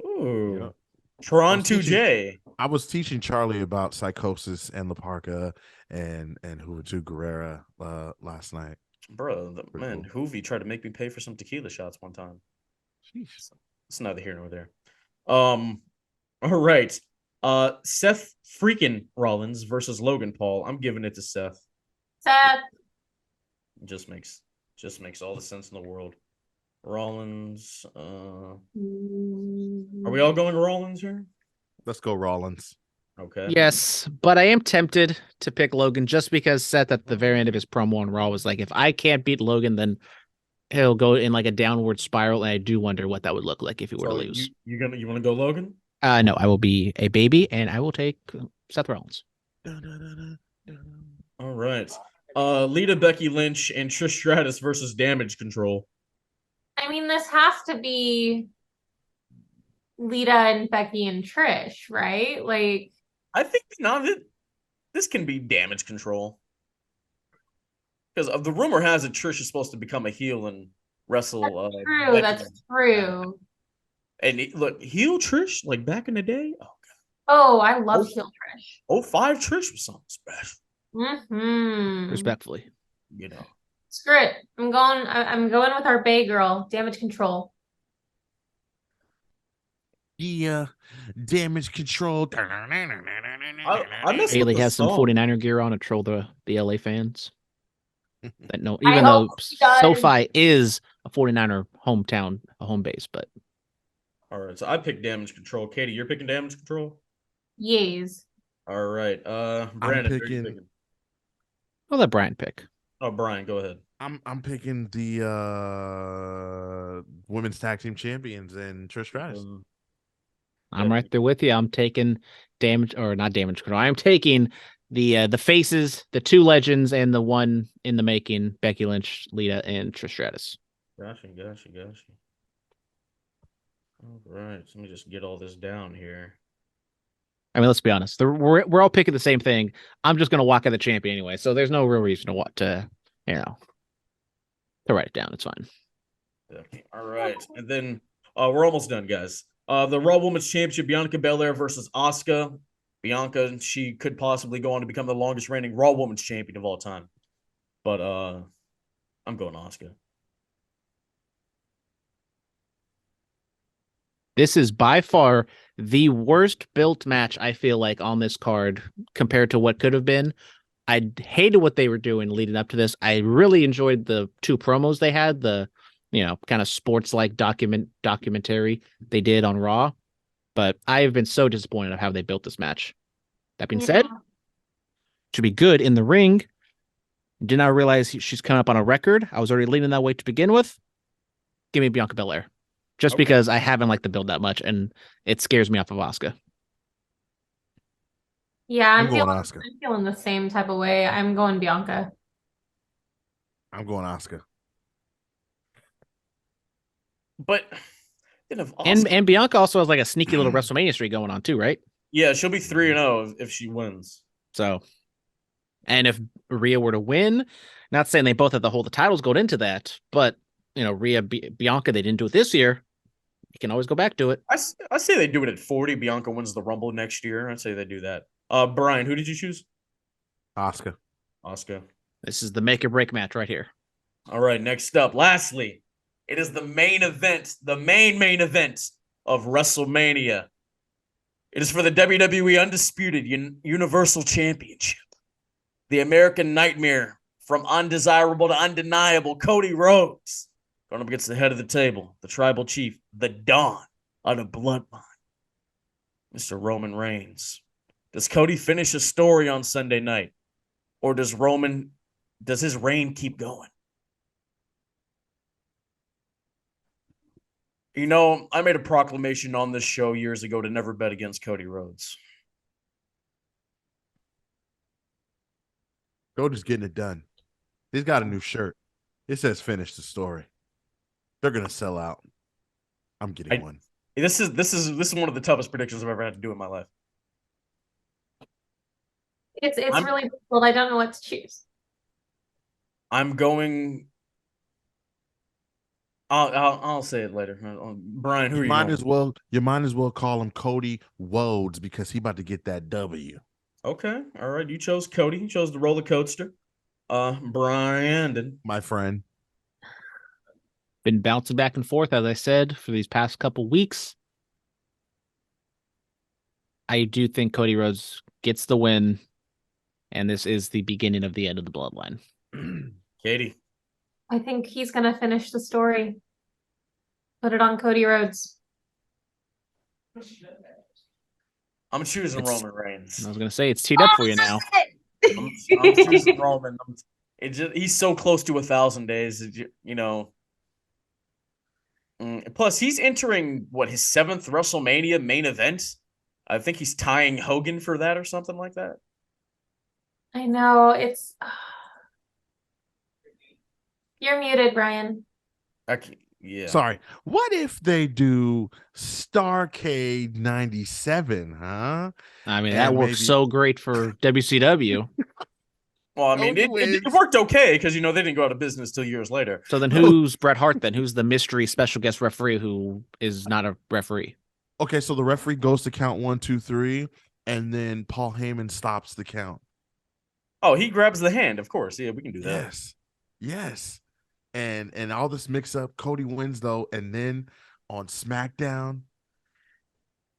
Ooh, Yep. Tron 2J. I was teaching Charlie about Psychosis and La Parca and Juventud Guerrera last night. Bro, Pretty cool. Hoovy tried to make me pay for some tequila shots one time. Sheesh. It's neither here nor there. All right. Seth freaking Rollins versus Logan Paul. I'm giving it to Seth. Seth. Just makes all the sense in the world. Rollins. Are we all going Rollins here? Let's go Rollins. Okay. Yes, but I am tempted to pick Logan just because Seth at the very end of his promo on Raw was like, if I can't beat Logan, then he'll go in like a downward spiral, and I do wonder what that would look like if he were to lose. You want to go Logan? No, I will be a baby, and I will take Seth Rollins. All right. Lita, Becky Lynch, and Trish Stratus versus Damage Control. I mean, this has to be Lita and Becky and Trish, right? Like, I think this can be Damage Control. Because the rumor has it Trish is supposed to become a heel and wrestle. That's true. That's true. And look, heel Trish, like back in the day. Oh, Oh, I love heel Trish. 05 Trish was something special. Mm-hmm. Respectfully. You know. Screw it. I'm going with our Bay girl, Damage Control. Yeah, Damage Control. I miss Bailey has some 49er gear on to troll the LA fans. That no, even though SoFi is a 49er hometown, a home base, but all right. So I picked Damage Control. Katie, you're picking Damage Control? Yes. All right. Brandon, I'm who are you picking? I'll let Brian pick. Oh, Brian, go ahead. I'm picking the women's tag team champions and Trish Stratus. I'm right there with you. I'm taking Damage Control. I'm taking the faces, the two legends, and the one in the making, Becky Lynch, Lita, and Trish Stratus. Gotcha. All right. So let me just get all this down here. I mean, let's be honest. We're all picking the same thing. I'm just gonna walk out the champion anyway, so there's no real reason to write it down. It's fine. Okay. All right, and then we're almost done, guys. The Raw Women's Championship, Bianca Belair versus Asuka. Bianca, she could possibly go on to become the longest reigning Raw Women's Champion of all time, but I'm going Asuka. This is by far the worst built match I feel like on this card compared to what could have been. I hated what they were doing leading up to this. I really enjoyed the two promos they had, the kind of sports-like documentary they did on Raw, but I have been so disappointed of how they built this match. That being said, should be good in the ring. Did not realize she's coming up on a record. I was already leaning that way to begin with. Give me Bianca Belair. Just because I haven't liked the build that much, and it scares me off of Asuka. Yeah, I'm feeling the same type of way. I'm going Bianca. I'm going Asuka. But then if and Bianca also has like a sneaky little WrestleMania streak going on too, right? Yeah, she'll be 3-0 if she wins. So, and if Rhea were to win, not saying they both have to hold the titles going into that, but Rhea, Bianca, they didn't do it this year. You can always go back to it. I say they do it at 40. Bianca wins the Rumble next year. I'd say they do that. Brian, who did you choose? Asuka. This is the make or break match right here. All right, next up. Lastly, it is the main event, the main event of WrestleMania. It is for the WWE Undisputed Universal Championship. The American Nightmare from undesirable to undeniable, Cody Rhodes going up against the head of the table, the tribal chief, the Don of the Bloodline, Mr. Roman Reigns. Does Cody finish a story on Sunday night, or does his reign keep going? You know, I made a proclamation on this show years ago to never bet against Cody Rhodes. Cody's getting it done. He's got a new shirt. It says "Finish the story." They're gonna sell out. I'm getting one. This is one of the toughest predictions I've ever had to do in my life. It's really difficult. I don't know what to choose. I'm going. I'll say it later. Brian, who are you going? You might as well call him Cody Rhodes because he about to get that W. Okay, all right. You chose Cody. You chose the roller coaster. Brian, my friend, been bouncing back and forth, as I said, for these past couple weeks. I do think Cody Rhodes gets the win, and this is the beginning of the end of the Bloodline. Katie. I think he's going to finish the story. Put it on Cody Rhodes. I'm choosing Roman Reigns. I was going to say, it's teed up for you now. I'm choosing Roman. He's so close to 1,000 days, you know. Plus, he's entering, his 7th WrestleMania main event? I think he's tying Hogan for that or something like that. I know. It's... You're muted, Brian. Yeah. Sorry. What if they do Starcade 97, huh? I mean, that works so great for WCW. Well, I mean, it worked okay because, you know, they didn't go out of business till years later. So then who's Bret Hart then? Who's the mystery special guest referee who is not a referee? Okay, so the referee goes to count 1, 2, 3, and then Paul Heyman stops the count. Oh, he grabs the hand, of course. Yeah, we can do that. Yes. And all this mix up, Cody wins though, and then on SmackDown,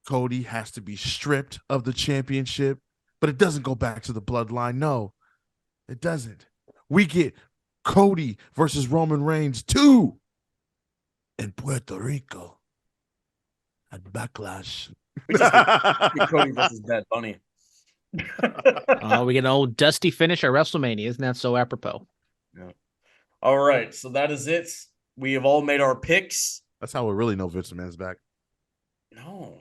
Cody has to be stripped of the championship, but it doesn't go back to the Bloodline. No, it doesn't. We get Cody versus Roman Reigns 2 in Puerto Rico at Backlash. Cody versus Bad Bunny. We get an old dusty finish at WrestleMania. Isn't that so apropos? Yeah. All right, so that is it. We have all made our picks. That's how we really know Vince McMahon's back. No.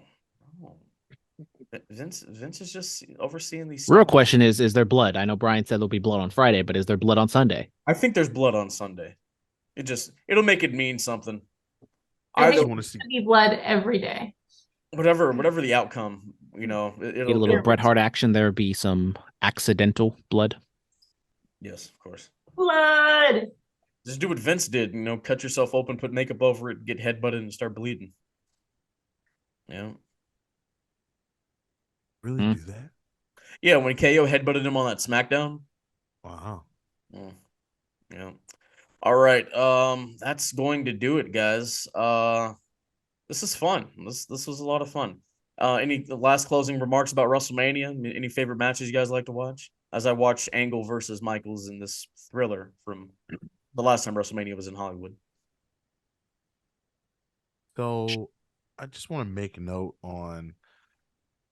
Vince is just overseeing these. Real question is there blood? I know Brian said there'll be blood on Friday, but is there blood on Sunday? I think there's blood on Sunday. It'll make it mean something. I think want to see blood every day. Whatever the outcome, you know, it'll get a little Bret Hart action. There'll be some accidental blood. Yes, of course. Blood. Just do what Vince did, you know, cut yourself open, put makeup over it, get headbutted, and start bleeding. Yeah. Really do that? Yeah, when KO headbutted him on that SmackDown. Wow. Yeah. All right. That's going to do it, guys. This is fun. This was a lot of fun. Any last closing remarks about WrestleMania? Any favorite matches you guys like to watch? As I watch Angle versus Michaels in this thriller from the last time WrestleMania was in Hollywood. So I just want to make a note on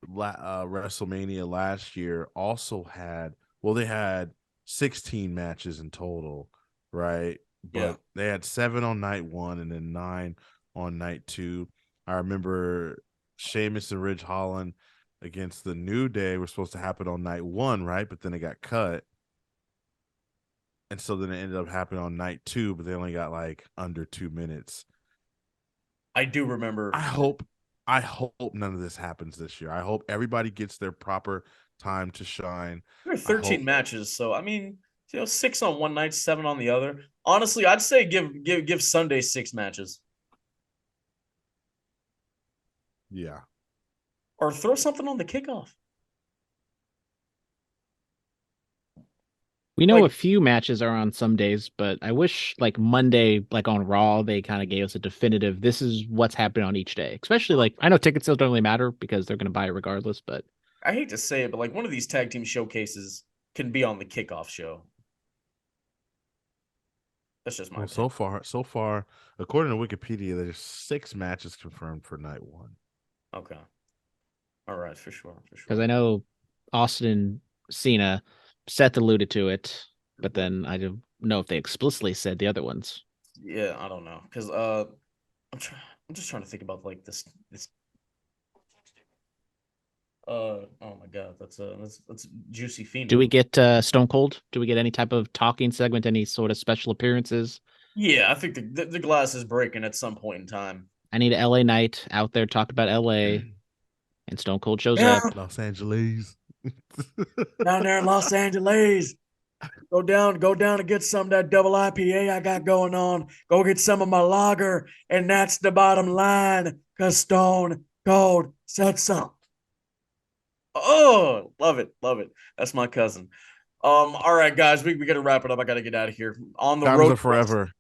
WrestleMania last year also had, they had 16 matches in total, right? But they had 7 on night 1 and then 9 on night 2. I remember Sheamus and Ridge Holland against the New Day were supposed to happen on night 1, right? But then it got cut. And so then it ended up happening on night 2, but they only got like under 2 minutes. I do remember. I hope none of this happens this year. I hope everybody gets their proper time to shine. There are 13 matches, so I mean, 6 on one night, 7 on the other. Honestly, I'd say give Sunday 6 matches. Yeah. Or throw something on the kickoff. We know a few matches are on some days, but I wish Monday, on Raw, they kind of gave us a definitive, this is what's happening on each day. Especially I know ticket sales don't really matter because they're going to buy it regardless, but I hate to say it, but one of these tag team showcases can be on the kickoff show. That's just my Well, opinion. so far, according to Wikipedia, there's 6 matches confirmed for night 1. Okay. All right, for sure, for Because sure. I know Austin and Cena, Seth alluded to it, but then I don't know if they explicitly said the other ones. Yeah, I don't know, because I'm just trying to think about like this. Oh my God, that's juicy fiend. Do we get Stone Cold? Do we get any type of talking segment, any sort of special appearances? Yeah, I think the glass is breaking at some point in time. I need an LA night out there, talk about LA, and Stone Cold shows Yeah, up. Los Angeles. down there in Los Angeles. Go down and get some of that double IPA I got going on. Go get some of my lager, and that's the bottom line. Cause Stone Cold said so. Oh, love it, love it. That's my cousin. All right, guys, we got to wrap it up. I got to get out of here. On the Diamonds road. are forever.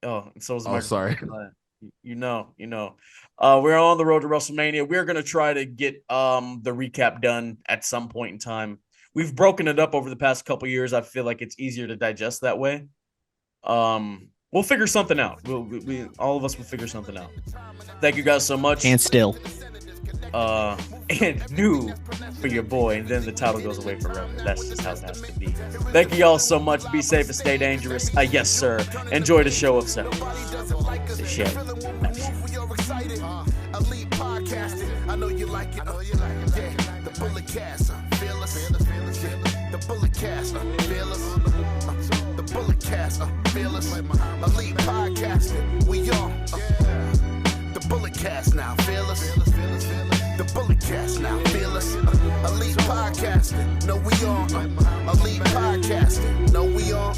Oh, and so is the Oh, microphone. sorry. You know. We're on the road to WrestleMania. We're gonna try to get the recap done at some point in time. We've broken it up over the past couple years. I feel like it's easier to digest that way. We'll figure something out. We all of us will figure something out. Thank you guys so much. And still. And new for your boy, and then the title goes away forever. That's just how it has to be. Thank you all so much. Be safe and stay dangerous. Yes, sir. Enjoy the show of shows. The show. Elite podcasting. I know you like it. Yeah, the bullet cast. Fearless. The bullet cast. Fearless. The bullet cast. Fearless. Elite podcasting. We on the bullet cast now. Fearless. The bullet cast now. Fearless. Elite podcasting. No, we on elite podcasting. No, we on